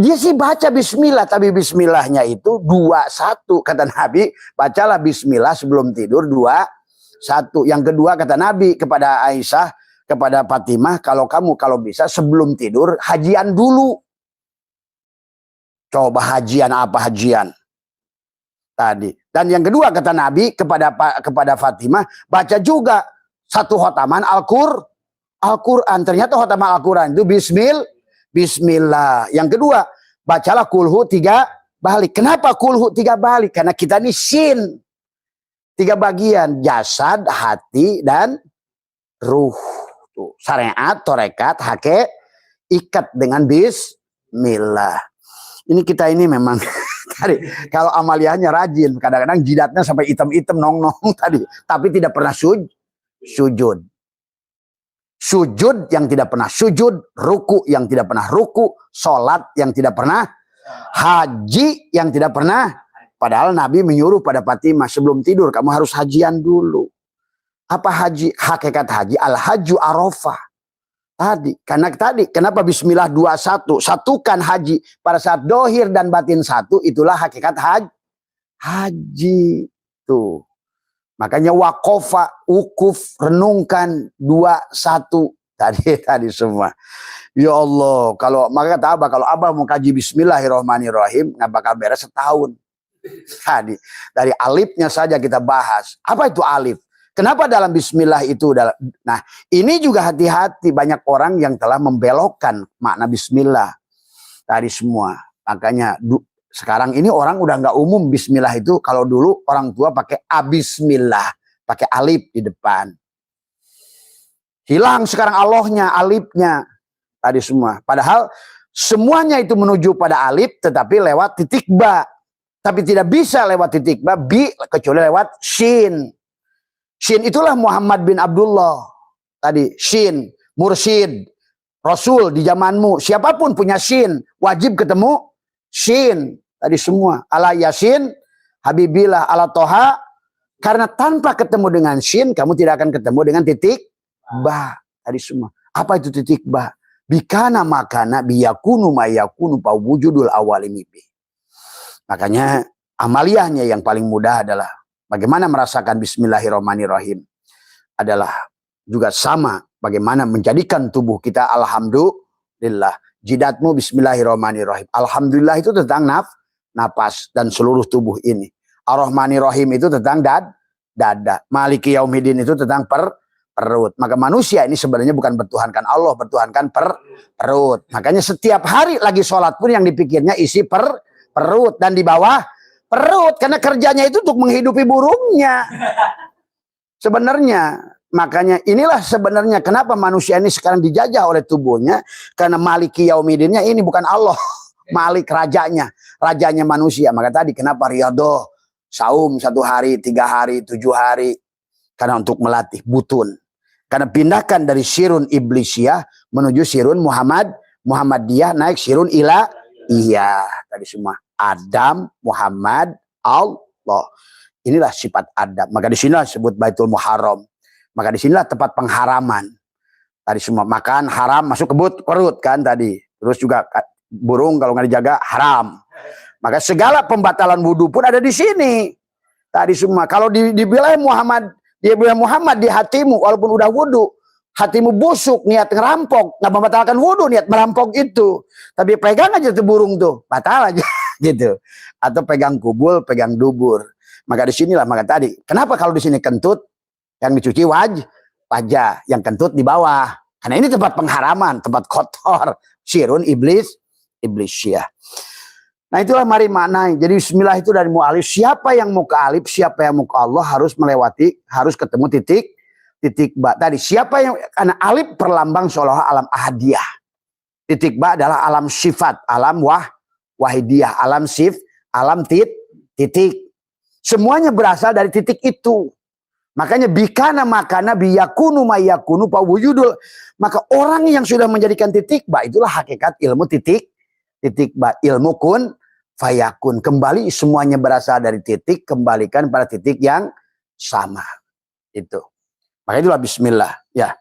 Dia sih baca bismillah, tapi bismillahnya itu 2-1. Kata Nabi, bacalah bismillah sebelum tidur 2-1. Yang kedua kata Nabi kepada Aisyah, kepada Fatimah, kalau bisa sebelum tidur hajian dulu. Coba hajian apa hajian? Tadi. Dan yang kedua kata Nabi kepada Fatimah, baca juga 1 khotaman Al-Quran. Ternyata khotaman Al-Quran itu bismillah. Yang kedua, bacalah kulhu 3 balik. Kenapa kulhu 3 balik? Karena kita ini sin. 3 bagian, jasad, hati, dan ruh. Tuh, syariat, torekat, ikat dengan bismillah. Ini kita ini memang tadi kalau amaliyahnya rajin, kadang-kadang jidatnya sampai hitam-hitam nong-nong tadi, tapi tidak pernah sujud. Sujud yang tidak pernah sujud, ruku yang tidak pernah ruku, sholat yang tidak pernah, haji yang tidak pernah. Padahal Nabi menyuruh pada Fatimah sebelum tidur kamu harus hajian dulu. Apa haji? Hakikat haji al-hajju arafah. Kenapa bismillah 2-1? Satukan haji pada saat dohir dan batin 1, itulah hakikat haji. Tuh. Makanya wakofa, ukuf, renungkan 2-1 tadi semua. Ya Allah, maka kata Abah, kalau Abah mau kaji bismillahirrahmanirrahim nggak bakal beres setahun. Tadi dari alifnya saja kita bahas. Apa itu alif? Kenapa dalam bismillah itu? Nah, ini juga hati-hati, banyak orang yang telah membelokkan makna bismillah tadi semua. Makanya sekarang ini orang udah nggak umum bismillah itu. Kalau dulu orang tua pakai abismillah, pakai alif di depan. Hilang sekarang Allahnya, alifnya tadi semua. Padahal semuanya itu menuju pada alif, tetapi lewat titik ba. Tapi tidak bisa lewat titik ba, bi, kecuali lewat shin. Shin itulah Muhammad bin Abdullah. Tadi shin, mursyid, rasul di zamanmu. Siapapun punya shin, wajib ketemu shin. Tadi semua. Ala yasin, habibillah, ala toha. Karena tanpa ketemu dengan shin, kamu tidak akan ketemu dengan titik ba. Tadi semua. Apa itu titik ba? Bikana makana biyakunu mayakunu pawujudul awalimibi. Makanya amaliyahnya yang paling mudah adalah bagaimana merasakan bismillahirrahmanirrahim. Adalah juga sama bagaimana menjadikan tubuh kita alhamdulillah. Jidatmu bismillahirrahmanirrahim. Alhamdulillah itu tentang napas dan seluruh tubuh ini. Ar-Rahmanirrahim itu tentang dada. Maliki Yaumiddin itu tentang perut. Maka manusia ini sebenarnya bukan bertuhankan Allah, bertuhankan perut. Makanya setiap hari lagi sholat pun yang dipikirnya isi perut dan di bawah perut, karena kerjanya itu untuk menghidupi burungnya. Sebenarnya, makanya inilah sebenarnya kenapa manusia ini sekarang dijajah oleh tubuhnya, karena Maliki Yaumidinnya ini bukan Allah. Malik rajanya manusia. Maka tadi kenapa riyadhah, saum 1 hari, 3 hari, 7 hari, karena untuk melatih butun. Karena pindahkan dari sirun iblisiyah menuju sirun Muhammadiyah, naik sirun iya tadi semua Adam, Muhammad, Allah. Inilah sifat Adam. Maka di sinilah disebut Baitul Muharram. Maka di sinilah tempat pengharaman. Tadi semua makan haram masuk ke perut kan tadi. Terus juga burung kalau nggak dijaga haram. Maka segala pembatalan wudhu pun ada di sini. Tadi semua kalau di wilayah Muhammad di hatimu walaupun udah wudhu, hatimu busuk niat ngerampok, nggak membatalkan wudhu, niat merampok itu. Tapi pegang aja tuh burung tuh, batal aja gitu. Atau pegang kubul, pegang dubur. Maka di sinilah, maka tadi kenapa kalau di sini kentut yang dicuci wajah, yang kentut di bawah. Karena ini tempat pengharaman, tempat kotor, sirun iblisiyah. Nah itulah mari maknai. Jadi bismillah itu dari mu'alif. Siapa yang mau ke alif, siapa yang mau ke Allah harus melewati, harus ketemu titik ba. Tadi siapa yang, karena alif perlambang seolah alam ahadiyah. Titik ba adalah alam sifat, alam wahidiyah, alam alam titik. Semuanya berasal dari titik itu. Makanya bikana makana biyakunu mayakunu pawujudul. Maka orang yang sudah menjadikan titik ba itulah hakikat ilmu titik ba, ilmu kun fayakun. Kembali semuanya berasal dari titik, kembalikan pada titik yang sama. Itu. Maka itulah bismillah, ya.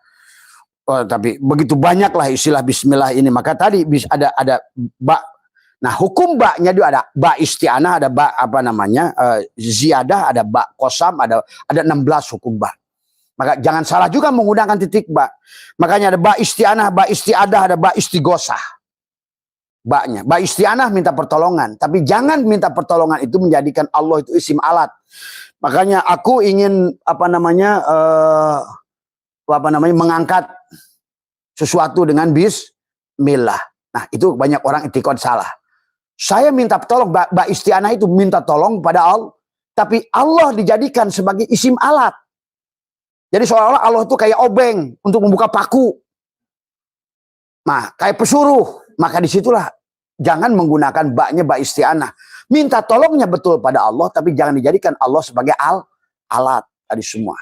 Oh, tapi begitu banyaklah istilah bismillah ini. Maka tadi ada ba. Nah, hukum ba-nya itu ada ba isti'anah, ada ba apa namanya? Ziyadah, ada ba qasam, ada 16 hukum ba. Maka jangan salah juga menggunakan titik ba. Makanya ada ba isti'anah, ba isti'adah, ada ba istighosah. Ba-nya. Ba isti'anah minta pertolongan, tapi jangan minta pertolongan itu menjadikan Allah itu isim alat. Makanya aku ingin mengangkat sesuatu dengan bismillah. Nah, itu banyak orang itikad salah. Saya minta tolong, ba isti'anah itu minta tolong pada Allah, tapi Allah dijadikan sebagai isim alat. Jadi seolah-olah Allah itu kayak obeng untuk membuka paku. Nah, kayak pesuruh. Maka disitulah jangan menggunakan ba-nya ba isti'anah. Minta tolongnya betul pada Allah, tapi jangan dijadikan Allah sebagai alat tadi semua.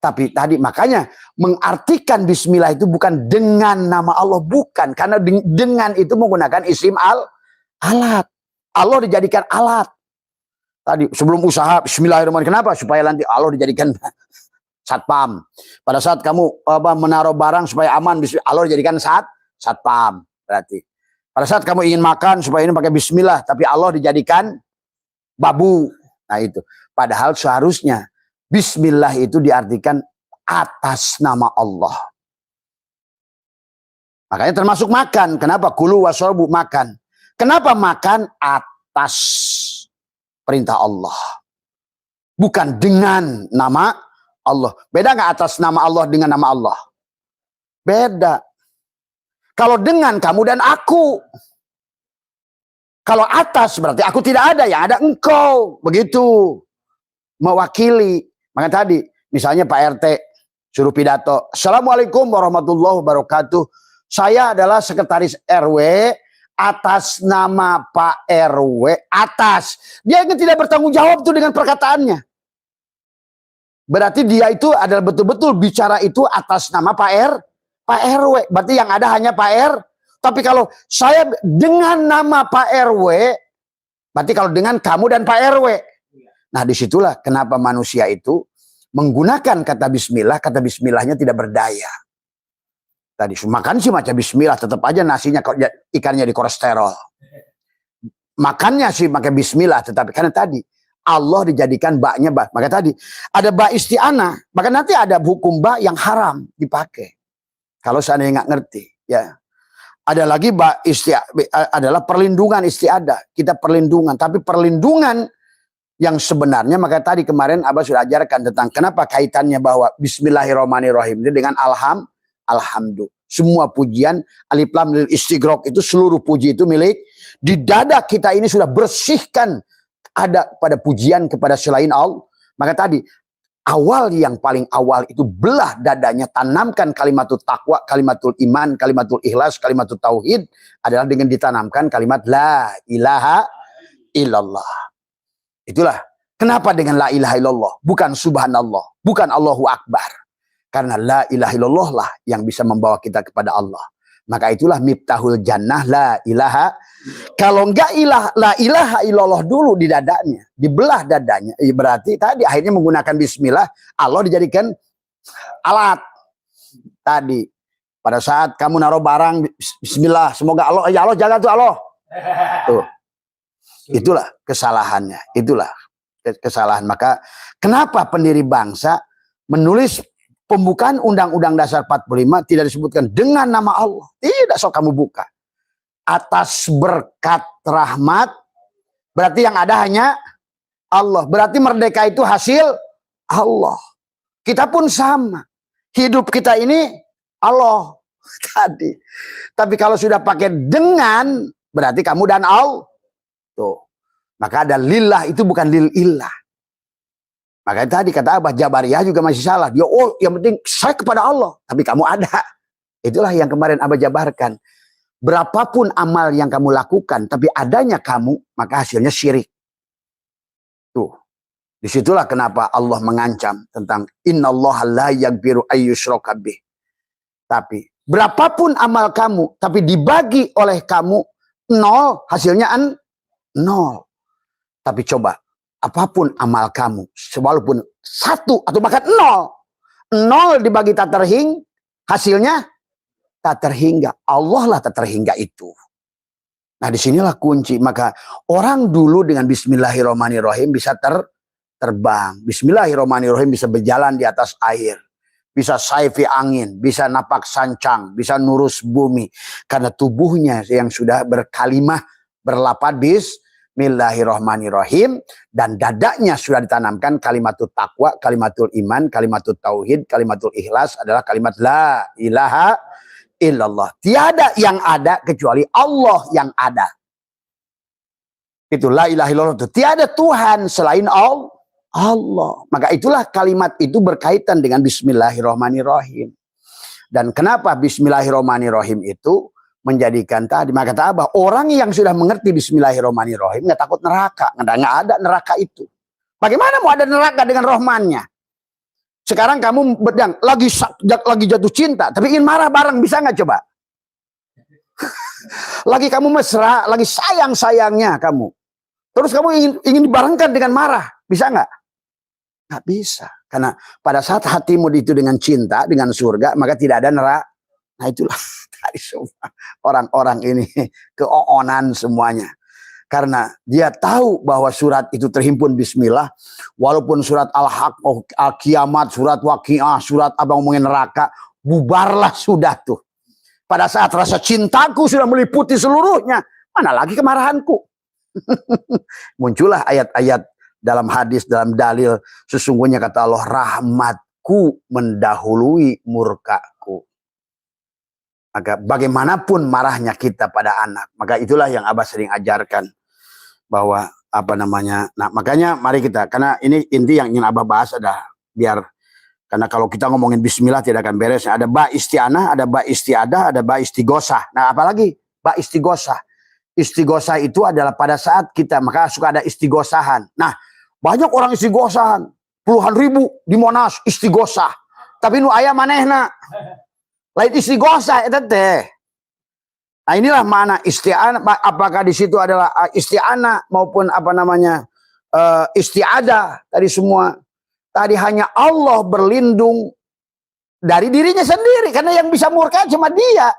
Tapi tadi makanya mengartikan bismillah itu bukan dengan nama Allah, bukan. Karena dengan itu menggunakan isim alat. Allah dijadikan alat. Tadi sebelum usaha bismillahirrahmanirrahim. Kenapa? Supaya nanti Allah dijadikan satpam. Pada saat kamu menaruh barang supaya aman, Allah dijadikan satpam. Berarti pada saat kamu ingin makan supaya ini pakai bismillah, tapi Allah dijadikan babu. Nah itu. Padahal seharusnya bismillah itu diartikan atas nama Allah. Makanya termasuk makan. Kenapa? Kulu wasrobu, makan. Kenapa makan? Atas perintah Allah. Bukan dengan nama Allah. Beda nggak atas nama Allah dengan nama Allah? Beda. Kalau dengan kamu dan aku. Kalau atas berarti aku tidak ada, yang ada engkau. Begitu. Mewakili. Maka tadi misalnya Pak RT suruh pidato. Assalamualaikum warahmatullahi wabarakatuh. Saya adalah sekretaris RW. Atas nama Pak RW, atas. Dia ingin tidak bertanggung jawab tuh dengan perkataannya. Berarti dia itu adalah betul-betul bicara itu atas nama Pak RW. Berarti yang ada hanya Pak R. Tapi kalau saya dengan nama Pak RW, berarti kalau dengan kamu dan Pak RW. Nah disitulah kenapa manusia itu menggunakan kata bismillahnya tidak berdaya. Tadi makan sih macam bismillah, tetap aja nasinya ikannya di kolesterol. Makannya sih pakai bismillah, tetapi karena tadi Allah dijadikan ba-nya ba. Maka tadi ada ba isti'anah, maka nanti ada hukum ba yang haram dipakai. Kalau seandainya nggak ngerti, ya. Ada lagi ba adalah perlindungan isti'adah. Kita perlindungan, tapi perlindungan Yang sebenarnya, maka tadi kemarin Abah sudah ajarkan tentang kenapa kaitannya bahwa Bismillahirrahmanirrahim ini dengan alhamdulillah. Semua pujian, alif lam lil istighraq itu seluruh puji itu milik. Di dada kita ini sudah bersihkan ada pada pujian kepada selain Allah. Maka tadi awal yang paling awal itu belah dadanya, tanamkan kalimatul takwa, kalimatul iman, kalimatul ikhlas, kalimatul tauhid adalah dengan ditanamkan kalimat la ilaha illallah. Itulah kenapa dengan la ilaha illallah, bukan subhanallah, bukan Allahu akbar. Karena la ilaha illallah lah yang bisa membawa kita kepada Allah. Maka itulah miftahul jannah, la ilaha. Kalau enggak la ilaha illallah dulu di dadanya, dibelah dadanya, berarti tadi akhirnya menggunakan bismillah, Allah dijadikan alat. Tadi pada saat kamu naruh barang, bismillah, semoga Allah, ya Allah jaga tuh Allah. Tuh. Itulah kesalahannya, itulah kesalahan. Maka kenapa pendiri bangsa menulis pembukaan Undang-Undang Dasar 45 tidak disebutkan dengan nama Allah? Tidak, sok kamu buka. Atas berkat rahmat, berarti yang ada hanya Allah. Berarti merdeka itu hasil Allah. Kita pun sama. Hidup kita ini Allah tadi. Tapi kalau sudah pakai dengan, berarti kamu dan Allah. Tuh. Maka ada lillah itu bukan lillah. Maka tadi kata Abah Jabariyah juga masih salah. Dia yang penting saya kepada Allah, tapi kamu ada. Itulah yang kemarin Abah jabarkan. Berapapun amal yang kamu lakukan, tapi adanya kamu, maka hasilnya syirik. Tuh. Disitulah kenapa Allah mengancam tentang innallaha la yaghfiru ayyushraka bih. Tapi berapapun amal kamu, tapi dibagi oleh kamu nol, hasilnya nol. Tapi coba, apapun amal kamu, walaupun satu atau bahkan nol dibagi tak terhingga, hasilnya tak terhingga. Allah lah tak terhingga itu. Nah disinilah kunci. Maka orang dulu dengan Bismillahirrahmanirrahim bisa terbang. Bismillahirrahmanirrahim bisa berjalan di atas air. Bisa saifi angin, bisa napak sancang, bisa nurus bumi. Karena tubuhnya yang sudah berkalimah, berlapad Bismillahirrahmanirrahim, dan dadanya sudah ditanamkan kalimatul takwa, kalimatul iman, kalimatul tauhid, kalimatul ikhlas adalah kalimat la ilaha illallah. Tiada yang ada kecuali Allah yang ada. Itu la ilaha illallah itu. Tiada Tuhan selain Allah. Maka itulah kalimat itu berkaitan dengan Bismillahirrahmanirrahim. Dan kenapa Bismillahirrahmanirrahim itu menjadikan tadi, maka kata Abah, orang yang sudah mengerti Bismillahirrahmanirrahim nggak takut neraka, nggak ada neraka itu. Bagaimana mau ada neraka dengan Rahmannya? Sekarang kamu bedang lagi jatuh cinta, tapi ingin marah bareng, bisa nggak coba? Lagi kamu mesra, lagi sayangnya kamu, terus kamu ingin dibarengkan dengan marah, bisa nggak? Nggak bisa, karena pada saat hatimu itu dengan cinta, dengan surga, maka tidak ada neraka. Nah itulah tadi semua orang-orang ini keoonan semuanya. Karena dia tahu bahwa surat itu terhimpun bismillah. Walaupun surat Al-Haq, Al-Kiamat, surat Waqiah, surat abang ngomongin neraka, bubarlah sudah tuh. Pada saat rasa cintaku sudah meliputi seluruhnya, mana lagi kemarahanku? Muncullah ayat-ayat dalam hadis, dalam dalil, sesungguhnya kata Allah, rahmatku mendahului murkaku. Maka bagaimanapun marahnya kita pada anak, maka itulah yang Abah sering ajarkan bahwa apa namanya. Nah makanya mari kita, karena ini inti yang ingin Abah bahas ada biar, karena kalau kita ngomongin Bismillah tidak akan beres. Ada ba isti'anah, ada ba isti'adah, ada ba istighosah. Nah apalagi ba istighosah. Istighosah itu adalah pada saat kita, maka suka ada istighosahan. Nah banyak orang istighosahan, puluhan ribu di Monas istighosah. Tapi nu aya manehna lain istighosah itu teh. Nah inilah mana isti'anah, apakah di situ adalah isti'anah maupun apa namanya isti'adah tadi semua. Tadi hanya Allah berlindung dari dirinya sendiri, karena yang bisa murka cuma Dia.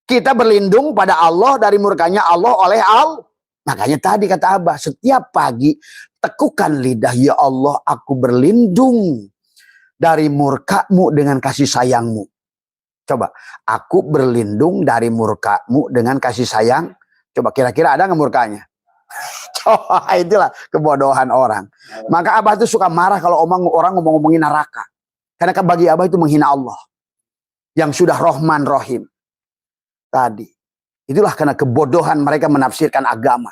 Kita berlindung pada Allah dari murkanya Allah oleh Allah. Makanya tadi kata Abah, setiap pagi tekukan lidah, ya Allah aku berlindung dari murka-Mu dengan kasih sayang-Mu. Coba, aku berlindung dari murka-Mu dengan kasih sayang. Coba kira-kira ada nggak murkanya? Itulah kebodohan orang. Maka Abah itu suka marah kalau orang ngomong-ngomongin neraka. Karena bagi Abah itu menghina Allah. Yang sudah Rahman Rahim. Tadi. Itulah karena kebodohan mereka menafsirkan agama.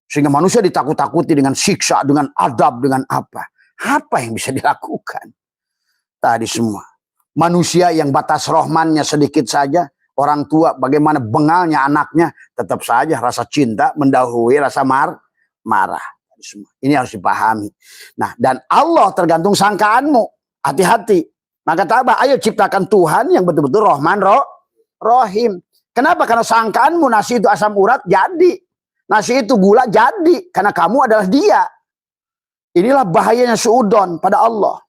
Sehingga manusia ditakut-takuti dengan siksa, dengan adab, dengan apa. Apa yang bisa dilakukan? Tadi semua. Manusia yang batas Rahmannya sedikit saja. Orang tua bagaimana bengalnya anaknya. Tetap saja rasa cinta mendahului rasa marah. Ini harus dipahami. Nah, dan Allah tergantung sangkaanmu. Hati-hati. Maka Abah, ayo ciptakan Tuhan yang betul-betul Rahman Rahim. Kenapa? Karena sangkaanmu nasi itu asam urat jadi. Nasi itu gula jadi. Karena kamu adalah dia. Inilah bahayanya suudon pada Allah.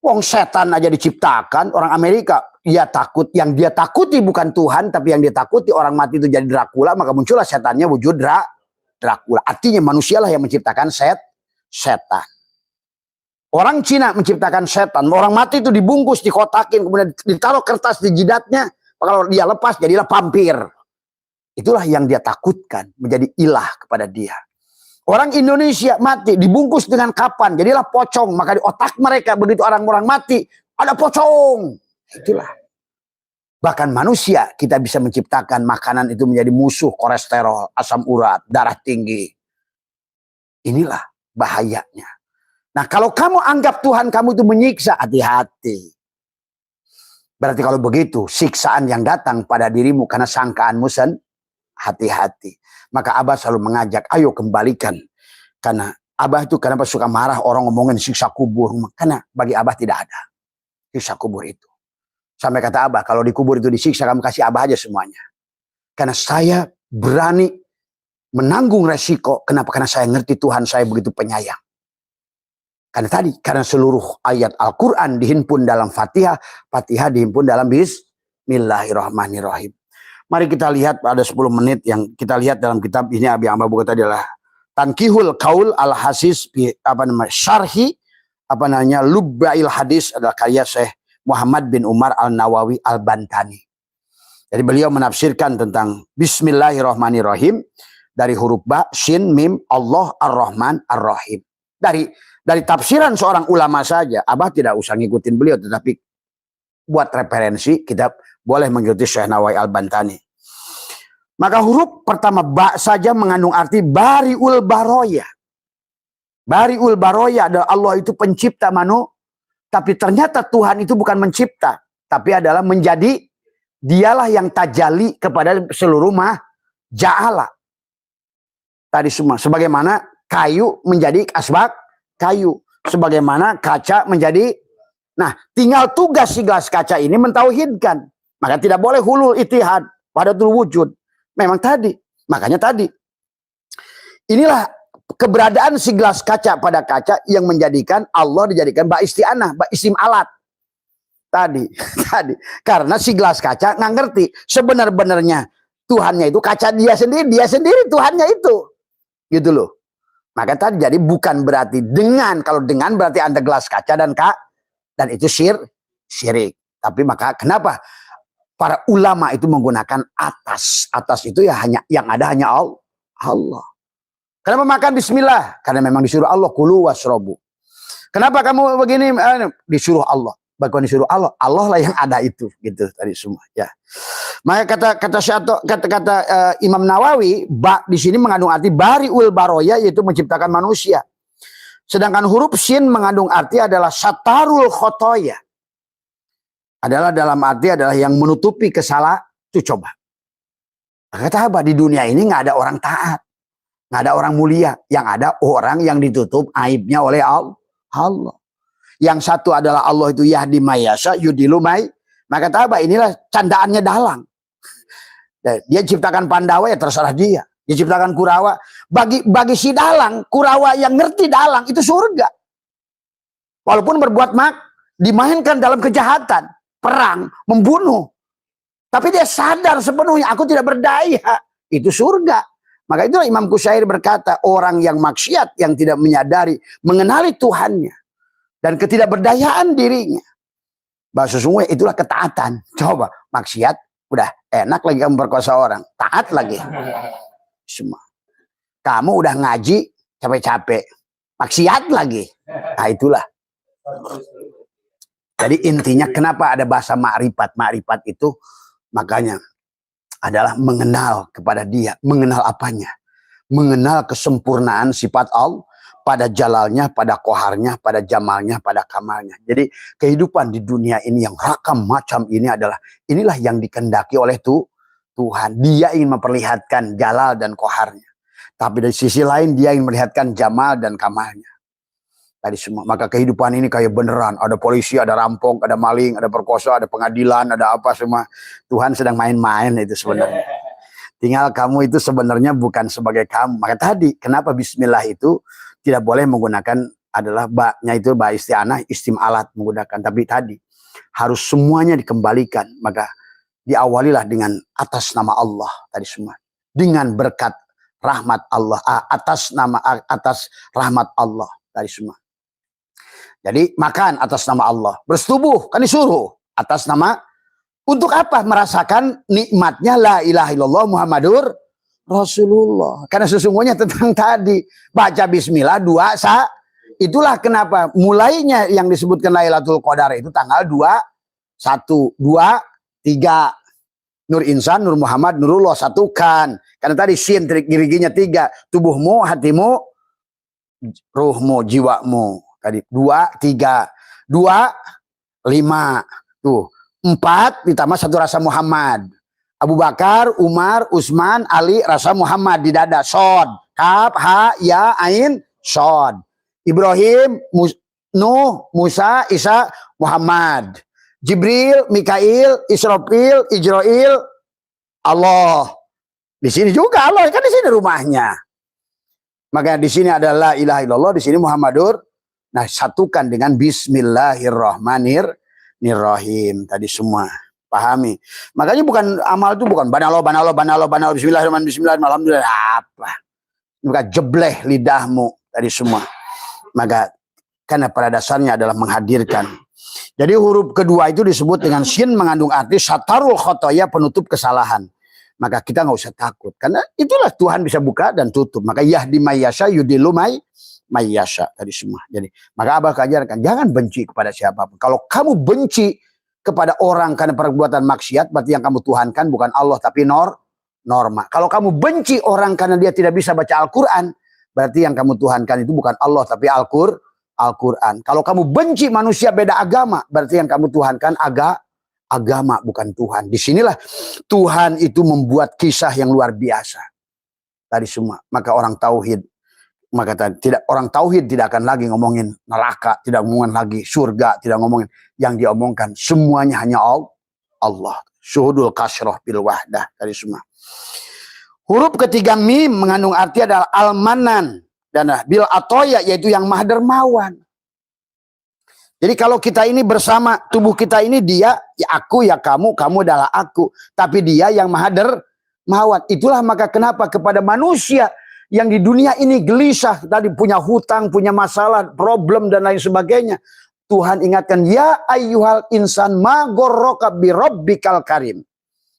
Wong setan aja diciptakan. Orang Amerika, ia takut. Yang dia takuti bukan Tuhan. Tapi yang dia takuti orang mati itu jadi Dracula. Maka muncullah setannya wujud Dracula. Artinya manusialah yang menciptakan setan. Orang Cina menciptakan setan. Orang mati itu dibungkus, dikotakin. Kemudian ditaruh kertas di jidatnya. Kalau dia lepas jadilah vampir. Itulah yang dia takutkan. Menjadi ilah kepada dia. Orang Indonesia mati dibungkus dengan kapan. Jadilah pocong. Maka di otak mereka begitu orang-orang mati. Ada pocong. Itulah. Bahkan manusia kita bisa menciptakan makanan itu menjadi musuh. Kolesterol, asam urat, darah tinggi. Inilah bahayanya. Nah kalau kamu anggap Tuhan kamu itu menyiksa. Hati-hati. Berarti kalau begitu siksaan yang datang pada dirimu karena sangkaanmu hati-hati. Maka Abah selalu mengajak, ayo kembalikan. Karena Abah itu kenapa suka marah orang ngomongin siksa kubur. Karena bagi Abah tidak ada siksa kubur itu. Sampai kata Abah, kalau di kubur itu disiksa, kamu kasih Abah aja semuanya. Karena saya berani menanggung resiko. Kenapa? Karena saya ngerti Tuhan saya begitu penyayang. Karena seluruh ayat Al-Quran dihimpun dalam Fatihah. Fatihah dihimpun dalam Bismillahirrahmanirrahim. Mari kita lihat pada 10 menit yang kita lihat dalam kitab ini yang Abah buka tadi adalah Tankihul Qaul Al-Hasis Syarhi Lubbail Hadis adalah karya Syekh Muhammad bin Umar Al-Nawawi Al-Bantani. Jadi beliau menafsirkan tentang Bismillahirrahmanirrahim dari huruf ba, shin, mim, Allah Ar-Rahman Ar-Rahim. Dari tafsiran seorang ulama saja, Abah tidak usah ngikutin beliau, tetapi buat referensi kita boleh mengikuti Syekh Nawawi Al-Bantani. Maka huruf pertama ba saja mengandung arti bariul baroya. Bariul baroya adalah Allah itu pencipta tapi ternyata Tuhan itu bukan mencipta, tapi adalah menjadi, dialah yang tajali kepada seluruh ja'ala. Tadi semua, sebagaimana kayu menjadi asbak kayu, sebagaimana kaca menjadi. Nah, tinggal tugas si gelas kaca ini mentauhidkan. Maka tidak boleh hulul itihad pada wujud. Memang tadi, makanya tadi. Inilah keberadaan si gelas kaca pada kaca yang menjadikan Allah dijadikan ba isti'anah, ba isim alat. Tadi. Karena si gelas kaca nggak ngerti sebenar-benarnya Tuhannya itu kaca dia sendiri Tuhannya itu. Gitu loh. Maka tadi jadi bukan berarti kalau dengan berarti Anda gelas kaca dan itu syirik. Tapi maka kenapa para ulama itu menggunakan atas itu ya yang ada hanya Allah. Kenapa makan bismillah? Karena memang disuruh Allah kulu wasrobu. Kenapa kamu begini? Disuruh Allah. Bahkan disuruh Allah lah yang ada itu gitu tadi semua ya. Maka kata Imam Nawawi, ba di sini mengandung arti bariul baroya, yaitu menciptakan manusia. Sedangkan huruf shin mengandung arti adalah satarul khotoya. Adalah dalam arti adalah yang menutupi kesalahan. Itu coba. Kata apa? Di dunia ini nggak ada orang taat. Nggak ada orang mulia. Yang ada orang yang ditutup aibnya oleh Allah. Yang satu adalah Allah itu yahdi mayasa yudilu may. Maka kata apa? Inilah candaannya dalang. Dia ciptakan Pandawa ya terserah dia. Dia ciptakan Kurawa. Bagi si dalang, Kurawa yang ngerti dalang itu surga. Walaupun berbuat dimainkan dalam kejahatan. Perang, membunuh. Tapi dia sadar sepenuhnya, aku tidak berdaya. Itu surga. Maka itulah Imam Qushairi berkata, orang yang maksiat, yang tidak menyadari, mengenali Tuhannya. Dan ketidakberdayaan dirinya. Bahasa sesungguhnya itulah ketaatan. Coba, maksiat, udah enak lagi kamu berkuasa orang. Taat lagi. Semua. Kamu udah ngaji capek-capek, maksiat lagi. Nah itulah. Jadi intinya kenapa ada bahasa ma'rifat. Ma'rifat itu makanya adalah mengenal kepada dia. Mengenal apanya? Mengenal kesempurnaan sifat Allah pada jalalnya, pada koharnya, pada jamalnya, pada kamalnya. Jadi kehidupan di dunia ini yang rakam macam ini adalah inilah yang dikehendaki oleh Tuhan. Dia ingin memperlihatkan jalal dan koharnya. Tapi dari sisi lain dia ingin melihatkan jamal dan kamalnya. Tadi semua. Maka kehidupan ini kayak beneran. Ada polisi, ada rampok, ada maling, ada perkosa, ada pengadilan, ada apa semua. Tuhan sedang main-main itu sebenarnya. Tinggal kamu itu sebenarnya bukan sebagai kamu. Maka tadi kenapa bismillah itu tidak boleh menggunakan adalah baknya itu ba isti'anah, istimalat menggunakan. Tapi tadi harus semuanya dikembalikan. Maka diawalilah dengan atas nama Allah tadi semua. Dengan berkat rahmat Allah. Atas rahmat Allah tadi semua. Jadi makan atas nama Allah. Bersetubuh kan disuruh atas nama. Untuk apa? Merasakan nikmatnya la ilaha illallah Muhammadur Rasulullah. Karena sesungguhnya tentang tadi baca bismillah dua sa. Itulah kenapa mulainya yang disebutkan Lailatul Qadar itu tanggal 1, 2, 3. Nur Insan, Nur Muhammad, Nurullah satukan. Karena tadi sin giriginya 3. Tubuhmu, hatimu, ruhmu, jiwamu. Tadi 2, 3. 2, 5. Tuh. 4 ditambah 1 rasa Muhammad. Abu Bakar, Umar, Utsman, Ali, rasa Muhammad di dada. Sod. Kaf, ha, ya, ain, sod. Ibrahim, Nuh, Musa, Isa, Muhammad. Jibril, Mikail, Israfil, Ijrail, Allah. Di sini juga Allah, kan di sini rumahnya. Maka di sini adalah la ilaha illallah, di sini Muhammadur. Nah, satukan dengan bismillahirrahmanirrahim. Tadi semua pahami. Makanya bukan amal itu bukan banalo bismillahirrahmanirrahim alhamdulillah apa. Maka jebleh lidahmu tadi semua. Maka karena pada dasarnya adalah menghadirkan. Jadi huruf kedua itu disebut dengan syin mengandung arti satarul khotoya, penutup kesalahan. Maka kita nggak usah takut karena itulah Tuhan bisa buka dan tutup. Maka yahdi mayyasha yudilu mayyasha tadi semua. Jadi maka Abah ajarkan jangan benci kepada siapapun. Kalau kamu benci kepada orang karena perbuatan maksiat, berarti yang kamu tuhankan bukan Allah tapi norma. Kalau kamu benci orang karena dia tidak bisa baca Al-Quran, berarti yang kamu tuhankan itu bukan Allah tapi Al-Quran. Kalau kamu benci manusia beda agama, berarti yang kamu tuhankan agama bukan Tuhan. Disinilah Tuhan itu membuat kisah yang luar biasa. Tadi semua. Maka orang tauhid orang tauhid tidak akan lagi ngomongin neraka, tidak ngomongin lagi surga, tidak ngomongin yang dia omongkan. Semuanya hanya Allah. Syuhudul kasroh bil wahdah dari semua. Huruf ketiga mim mengandung arti adalah al-manan dan bil atoya yaitu yang maha dermawan. Jadi kalau kita ini bersama tubuh kita ini dia, ya aku ya kamu adalah aku. Tapi dia yang maha dermawan. Itulah maka kenapa kepada manusia yang di dunia ini gelisah, tadi punya hutang, punya masalah, problem dan lain sebagainya. Tuhan ingatkan, ya ayyuhal insan ma gorroka bi rabbikal karim.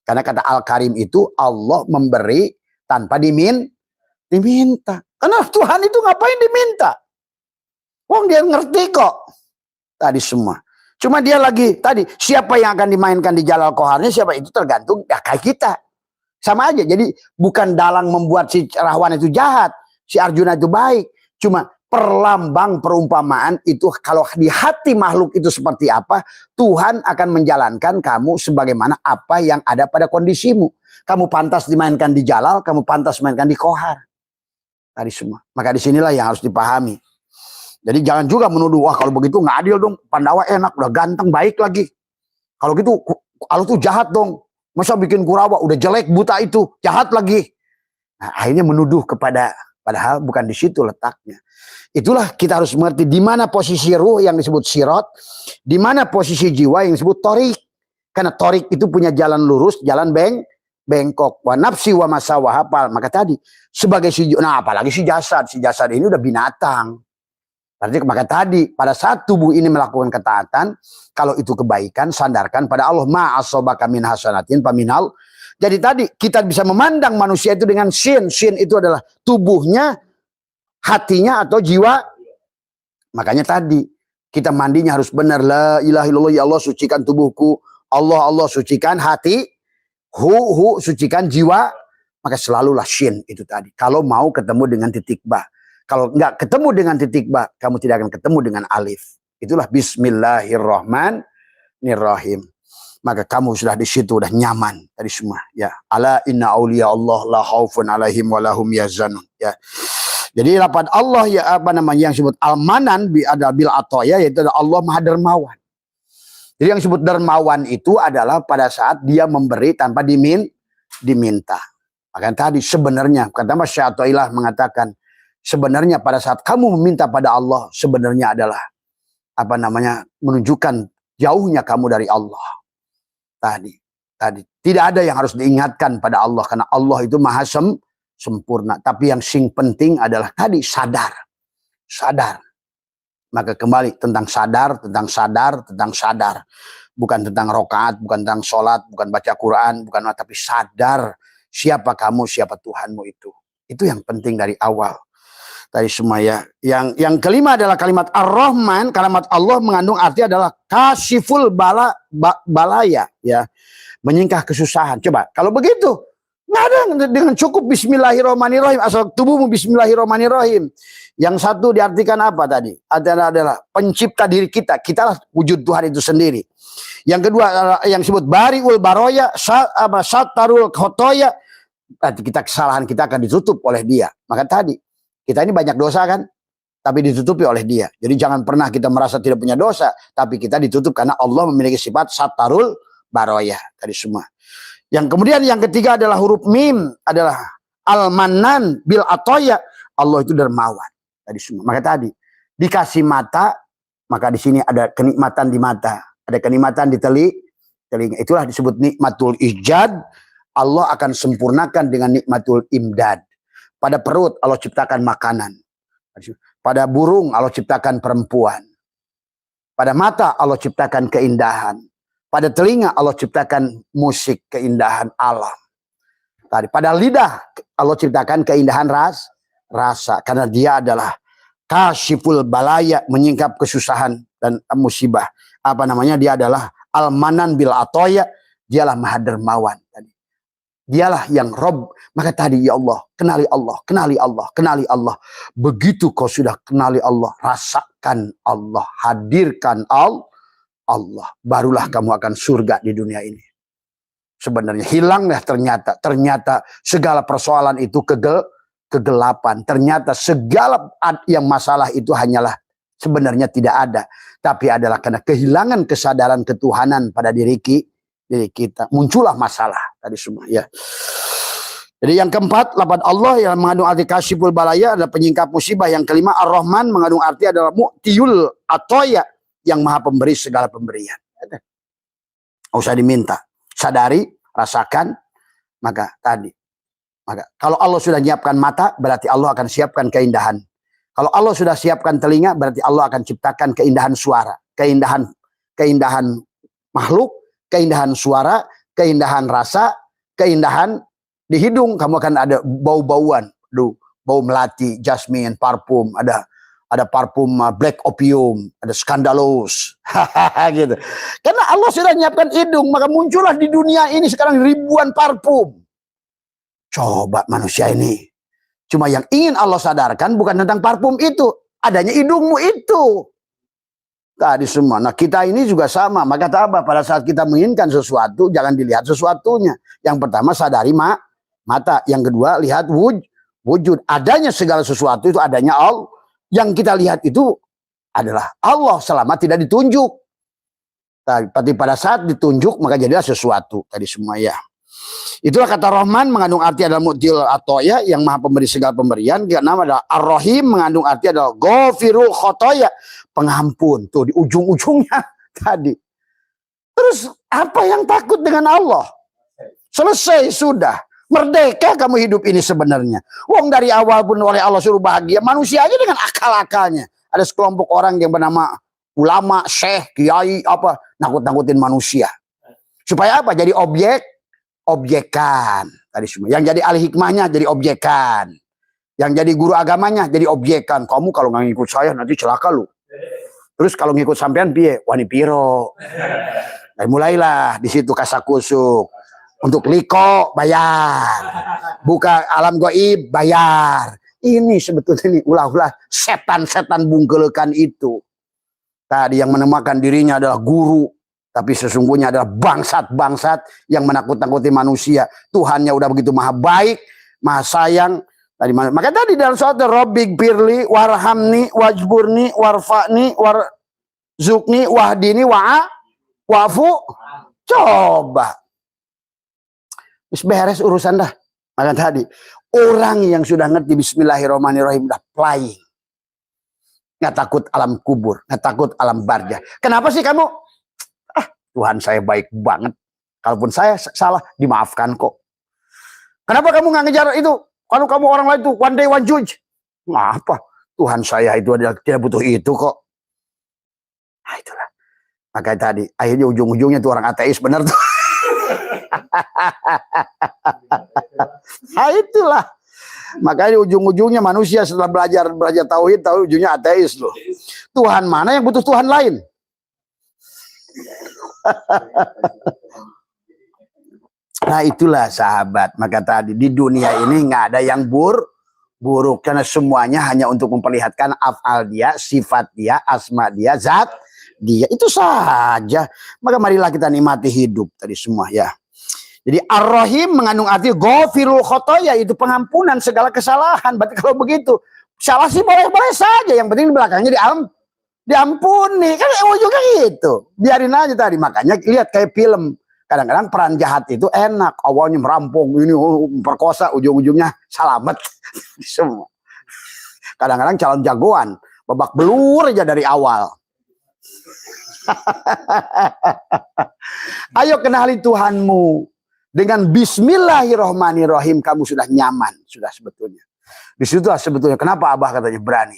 Karena kata al-karim itu Allah memberi tanpa diminta. Karena Tuhan itu ngapain diminta? Wong dia ngerti kok. Tadi semua. Cuma dia lagi, tadi siapa yang akan dimainkan di jalal koharnya, siapa itu tergantung ya kayak kita. Sama aja, jadi bukan dalang membuat si Rahwan itu jahat, si Arjuna itu baik. Cuma perlambang perumpamaan itu kalau di hati makhluk itu seperti apa, Tuhan akan menjalankan kamu sebagaimana apa yang ada pada kondisimu. Kamu pantas dimainkan di jalal, kamu pantas dimainkan di kohar. Tadi semua. Maka disinilah yang harus dipahami. Jadi jangan juga menuduh, wah kalau begitu nggak adil dong, Pandawa enak, udah ganteng, baik lagi. Kalau gitu, Allah tuh jahat dong. Masa bikin Kurawa udah jelek buta itu jahat lagi. Nah, akhirnya menuduh kepada padahal bukan di situ letaknya. Itulah kita harus mengerti di mana posisi ruh yang disebut sirot, di mana posisi jiwa yang disebut torik. Karena torik itu punya jalan lurus, jalan bengkok. Wa nafsi wa masa wa hafal. Maka tadi sebagai nah apalagi si jasad ini udah binatang. Berarti maka tadi pada saat tubuh ini melakukan ketaatan, kalau itu kebaikan sandarkan pada Allah. Ma asobaka min hasanatin paminal. Jadi tadi kita bisa memandang manusia itu dengan shin. Shin itu adalah tubuhnya, hatinya atau jiwa. Makanya tadi kita mandinya harus benar. La ilaha illallah, ya Allah sucikan tubuhku. Allah sucikan hati. Hu sucikan jiwa. Maka selalulah shin itu tadi. Kalau mau ketemu dengan titik ba. Kalau nggak ketemu dengan titik ba, kamu tidak akan ketemu dengan alif. Itulah bismillahirrahmanirrahim. Maka kamu sudah di situ, udah nyaman tadi semua. Ya, ala inna auliya Allah la khaufun alaihim wa lahum yazanun. Ya. Jadi lafaz Allah ya apa namanya yang disebut almanan bil atoya, yaitu Allah Maha Dermawan. Jadi yang disebut dermawan itu adalah pada saat dia memberi tanpa diminta. Makanya tadi sebenarnya kata Mas Syaikhullah mengatakan sebenarnya pada saat kamu meminta pada Allah sebenarnya adalah apa namanya menunjukkan jauhnya kamu dari Allah. Tadi tidak ada yang harus diingatkan pada Allah karena Allah itu maha sempurna. Tapi yang sing penting adalah tadi sadar. Maka kembali tentang sadar. Bukan tentang rokaat, bukan tentang sholat, bukan baca Quran, bukan tapi sadar siapa kamu, siapa Tuhanmu itu. Itu yang penting dari awal. Tadi semua ya. Yang kelima adalah kalimat Ar-Rahman. Kalimat Allah mengandung arti adalah kasiful balaya. Ya. Menyingkah kesusahan. Coba, kalau begitu. Nggak ada dengan cukup bismillahirrahmanirrahim. Asal tubuhmu bismillahirrahmanirrahim. Yang satu diartikan apa tadi? Adalah pencipta diri kita. Kitalah wujud Tuhan itu sendiri. Yang kedua yang disebut bariul baroya. Satarul khotoya. Berarti kesalahan kita akan ditutup oleh dia. Maka tadi. Kita ini banyak dosa kan, tapi ditutupi oleh dia. Jadi jangan pernah kita merasa tidak punya dosa, tapi kita ditutup karena Allah memiliki sifat satarul baroyah. Tadi semua. Yang kemudian yang ketiga adalah huruf mim, adalah al-manan bil atoya. Allah itu dermawan. Tadi semua. Maka tadi, dikasih mata, maka di sini ada kenikmatan di mata. Ada kenikmatan di telinga. Itulah disebut nikmatul ijad. Allah akan sempurnakan dengan nikmatul imdad. Pada perut Allah ciptakan makanan. Pada burung Allah ciptakan perempuan. Pada mata Allah ciptakan keindahan. Pada telinga Allah ciptakan musik keindahan alam. Pada lidah Allah ciptakan keindahan rasa. Karena dia adalah kasyiful balaya, menyingkap kesusahan dan musibah. Apa namanya? Dia adalah almanan bil atoya. Dialah maha dermawan. Dialah yang Rob. Maka tadi ya Allah, kenali Allah, kenali Allah, kenali Allah. Begitu kau sudah kenali Allah, rasakan Allah, hadirkan Allah. Barulah kamu akan surga di dunia ini. Sebenarnya hilanglah ternyata segala persoalan itu kegelapan. Ternyata segala yang masalah itu hanyalah sebenarnya tidak ada. Tapi adalah karena kehilangan kesadaran ketuhanan pada diri kita, muncullah masalah tadi semua ya. Jadi yang keempat, lafaz Allah yang mengandung arti kasyiful balaya adalah penyingkap musibah. Yang kelima, Ar-Rahman mengandung arti adalah mu'tiyul atoya, yang maha pemberi segala pemberian. Tidak usah diminta, sadari, rasakan. Maka kalau Allah sudah menyiapkan mata, berarti Allah akan siapkan keindahan. Kalau Allah sudah siapkan telinga, berarti Allah akan ciptakan keindahan suara, keindahan makhluk, keindahan suara, keindahan rasa, keindahan di hidung. Kamu akan ada bau-bauan, bau melati, jasmine, parfum, ada parfum black opium, ada skandalos, gitu. Karena Allah sudah menyiapkan hidung, maka muncullah di dunia ini sekarang ribuan parfum. Coba manusia ini, cuma yang ingin Allah sadarkan bukan tentang parfum itu, adanya hidungmu itu. Tadi semua. Nah kita ini juga sama. Maka apa? Pada saat kita menginginkan sesuatu, jangan dilihat sesuatunya. Yang pertama sadari mata. Yang kedua lihat wujud. Adanya segala sesuatu itu adanya Allah. Yang kita lihat itu adalah Allah selama tidak ditunjuk. Tapi pada saat ditunjuk maka jadilah sesuatu. Tadi semua ya. Itulah kata Rahman mengandung arti adalah mu'til atoya, yang maha pemberi segala pemberian. Yang nama adalah Ar-Rahim mengandung arti adalah Ghafirul khotoya, pengampun. Tuh di ujung-ujungnya tadi. Terus apa yang takut dengan Allah? Selesai sudah. Merdeka kamu hidup ini sebenarnya. Wong dari awal pun oleh Allah suruh bahagia. Manusia aja dengan akal-akalnya. Ada sekelompok orang yang bernama ulama, syekh, kiai, nakut-nakutin manusia. Supaya apa? Jadi objek objekan. Tadi semua. Yang jadi ahli hikmahnya jadi objekan. Yang jadi guru agamanya jadi objekan. Kamu kalau nggak ngikut saya nanti celaka lu. Terus kalau ngikut sampean piye? Wani piro. Dan mulailah di situ kasakusuk. Untuk liko bayar. Buka alam gaib bayar. Ini sebetulnya ini ulah-ulah setan-setan bungkelekan itu. Tadi yang menamakan dirinya adalah guru. Tapi sesungguhnya adalah bangsat-bangsat yang menakut-nakuti manusia. Tuhannya udah begitu maha baik, maha sayang. Maka tadi dalam surat Rabbik birli warhamni wajburni warfa'ni warzukni wahdini wa'fu. Coba. Beres urusan dah. Maka tadi orang yang sudah ngerti bismillahirrahmanirrahim dah flying. Nggak takut alam kubur, nggak takut alam barzah. Kenapa sih kamu? Tuhan saya baik banget. Kalaupun saya salah, dimaafkan kok. Kenapa kamu nggak ngejar itu? Kalau kamu orang lain itu one day one judge. Apa? Tuhan saya itu adalah tidak butuh itu kok. Nah itulah. Makanya tadi akhirnya ujung-ujungnya tuh orang ateis benar tuh. Nah itulah. Makanya ujung-ujungnya manusia setelah belajar tauhid, tahu ujungnya ateis loh. Tuhan mana yang butuh Tuhan lain? Nah itulah sahabat. Maka tadi di dunia ini nggak ada yang buruk karena semuanya hanya untuk memperlihatkan afal dia, sifat dia, asma dia, zat dia, itu saja. Maka marilah kita nikmati hidup tadi semua ya. Jadi Ar-Rahim mengandung arti ghafirul khotoya, itu pengampunan segala kesalahan. Berarti kalau begitu salah sih boleh-boleh saja, yang penting di belakangnya diampuni. Kan ujungnya gitu. Biarin aja tadi. Makanya lihat kayak film. Kadang-kadang peran jahat itu enak. Awalnya merampok, ini perkosa, ujung-ujungnya selamat. Semua. Kadang-kadang calon jagoan. Babak belur aja dari awal. Ayo kenali Tuhanmu. Dengan bismillahirrahmanirrahim kamu sudah nyaman. Sudah sebetulnya. Disitulah sebetulnya kenapa Abah katanya berani.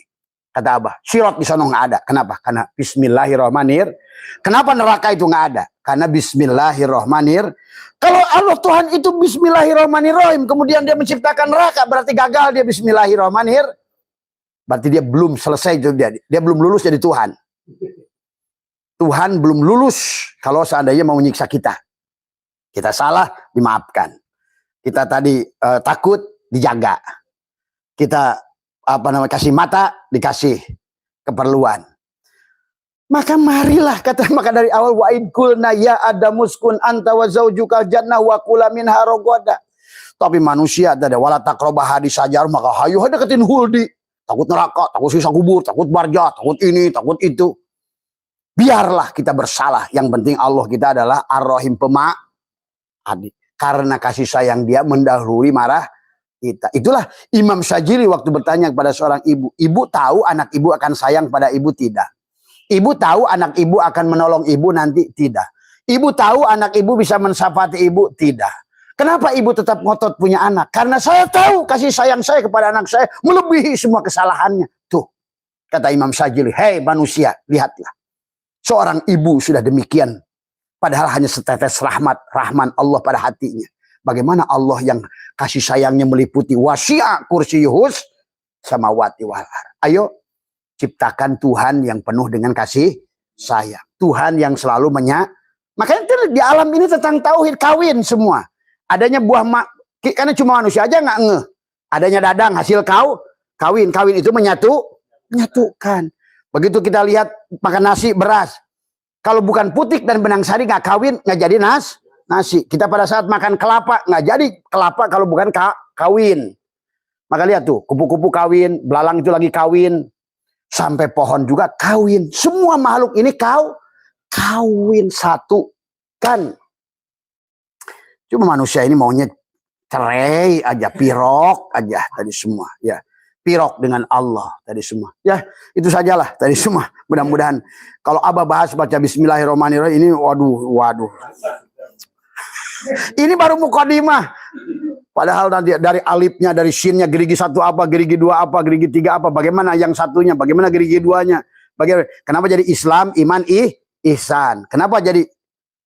Kata Abah, sirat di sana nggak ada. Kenapa? Karena bismillahirrahmanirrahim. Kenapa neraka itu nggak ada? Karena bismillahirrahmanirrahim. Kalau Allah Tuhan itu bismillahirrahmanirrahim, kemudian dia menciptakan neraka, berarti gagal dia bismillahirrahmanirrahim. Berarti dia belum selesai itu dia belum lulus jadi Tuhan. Tuhan belum lulus kalau seandainya mau menyiksa kita. Kita salah, dimaafkan. Kita tadi takut, dijaga. Kita kasih mata, dikasih keperluan. Maka marilah maka dari awal wa id qulna ya adamuskun anta wa zaujukal jannah wa kula minha ragadan. Tapi manusia ada wala taqrabah hadis sajar, maka hayu deketin huldi. Takut neraka, takut sisa kubur, takut barzah, takut ini, takut itu. Biarlah kita bersalah. Yang penting Allah kita adalah Ar-Rahim Adi. Karena kasih sayang dia mendahului marah kita. Itulah Imam Syajili waktu bertanya kepada seorang ibu. Ibu tahu anak ibu akan sayang pada ibu? Tidak. Ibu tahu anak ibu akan menolong ibu nanti? Tidak. Ibu tahu anak ibu bisa mensafati ibu? Tidak. Kenapa ibu tetap ngotot punya anak? Karena saya tahu kasih sayang saya kepada anak saya melebihi semua kesalahannya. Tuh, kata Imam Syajili. Hei manusia, lihatlah. Seorang ibu sudah demikian. Padahal hanya setetes rahman Allah pada hatinya. Bagaimana Allah yang kasih sayangnya meliputi wasi'a kursiyuhus samawati wal ardh. Ayo ciptakan Tuhan yang penuh dengan kasih sayang. Tuhan yang selalu makanya di alam ini tentang tauhid, kawin semua. Adanya karena cuma manusia aja nggak ngeh. Adanya dadang hasil kawin. Kawin itu menyatukan. Begitu kita lihat makan nasi beras. Kalau bukan putik dan benang sari nggak kawin, nggak jadi nasi. Kita pada saat makan kelapa nggak jadi kelapa kalau bukan kawin. Maka lihat tuh, kupu-kupu kawin, belalang itu lagi kawin, sampai pohon juga kawin. Semua makhluk ini kawin satu kan. Cuma manusia ini maunya cerai aja, pirok aja tadi semua. Ya, pirok dengan Allah tadi semua. Ya, itu sajalah tadi semua. Mudah-mudahan kalau Abah bahas baca bismillahirrahmanirrahim ini waduh. Ini baru mukadimah. Padahal nanti dari alifnya, dari shinnya, gerigi 1 apa, gerigi 2 apa, gerigi 3 apa, bagaimana yang satunya, bagaimana gerigi 2-nya. Kenapa jadi Islam, iman, ihsan. Kenapa jadi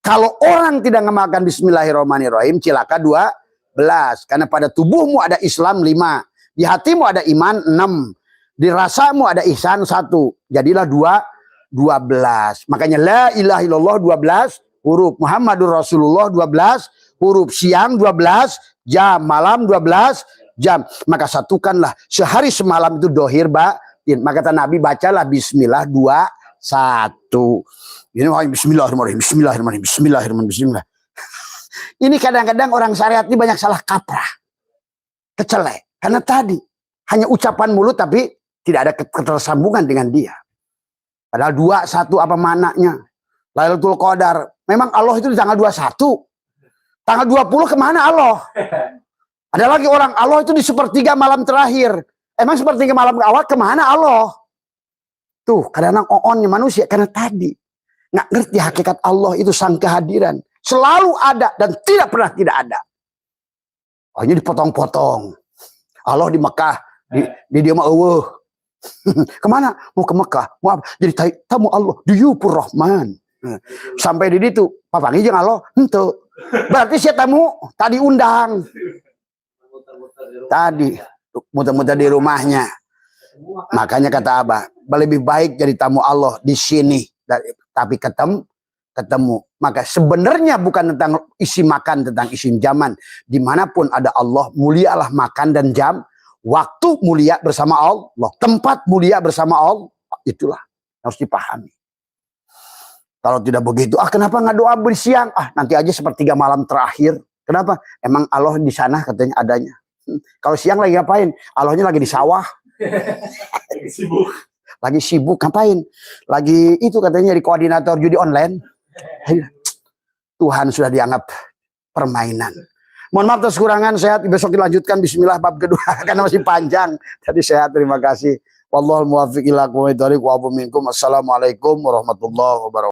Kalau orang tidak mengamalkan bismillahirrahmanirrahim, cilaka 12. Karena pada tubuhmu ada Islam 5. Di hatimu ada iman 6. Di rasamu ada ihsan 1. Jadilah 12. Makanya la ilaha illallah 12 huruf. Muhammadur Rasulullah 12 huruf. Siang 12 jam. Malam 12 jam. Maka satukanlah. Sehari semalam itu dohir batin. Maka kata Nabi, bacalah bismillah 21. Ini bismillahirrahmanirrahim, bismillahirrahmanirrahim, bismillahirrahmanirrahim, bismillah. Ini kadang-kadang orang syariat ini banyak salah kaprah. Kecelek. Karena tadi hanya ucapan mulut tapi tidak ada ketersambungan dengan dia. Padahal 21 apa maknanya? Lailatul Qadar. Memang Allah itu di tanggal 21. Tanggal 20 kemana Allah? Ada lagi orang Allah itu di sepertiga malam terakhir. Emang sepertiga malam awal kemana Allah? Tuh kadang-kadang onnya manusia karena tadi nggak ngerti hakikat Allah itu sang kehadiran. Selalu ada dan tidak pernah tidak ada. Oh ini dipotong-potong. Allah di Mekah. Di dia mah kemana? Mau ke Mekah. Mau apa? Jadi tamu Allah. Diyupur Rahman. Sampai di situ. Papangi jeung Allah. Henteu. Berarti saya tamu. Tadi undang. Tadi. Muter-muter di rumahnya. Makanya kata Abah. Lebih baik jadi tamu Allah di sini. Tapi ketemu. Maka sebenarnya bukan tentang isi makan, tentang isi zaman. Dimanapun ada Allah, mulialah makan dan jam. Waktu mulia bersama Allah. Tempat mulia bersama Allah. Itulah harus dipahami. Kalau tidak begitu, kenapa nggak doa bersiang? Nanti aja sepertiga malam terakhir. Kenapa? Emang Allah di sana katanya adanya. Kalau siang lagi ngapain? Allahnya lagi di sawah. Lagi sibuk ngapain? Lagi itu katanya di koordinator judi online. Tuhan sudah dianggap permainan. Mohon maaf atas kekurangan, sehat. Besok dilanjutkan bismillah bab kedua karena masih panjang. Jadi sehat, terima kasih. Wallahul muwaffiq ila aqwamit thoriq wa afu minkum. Assalamualaikum warahmatullahi wabarakatuh.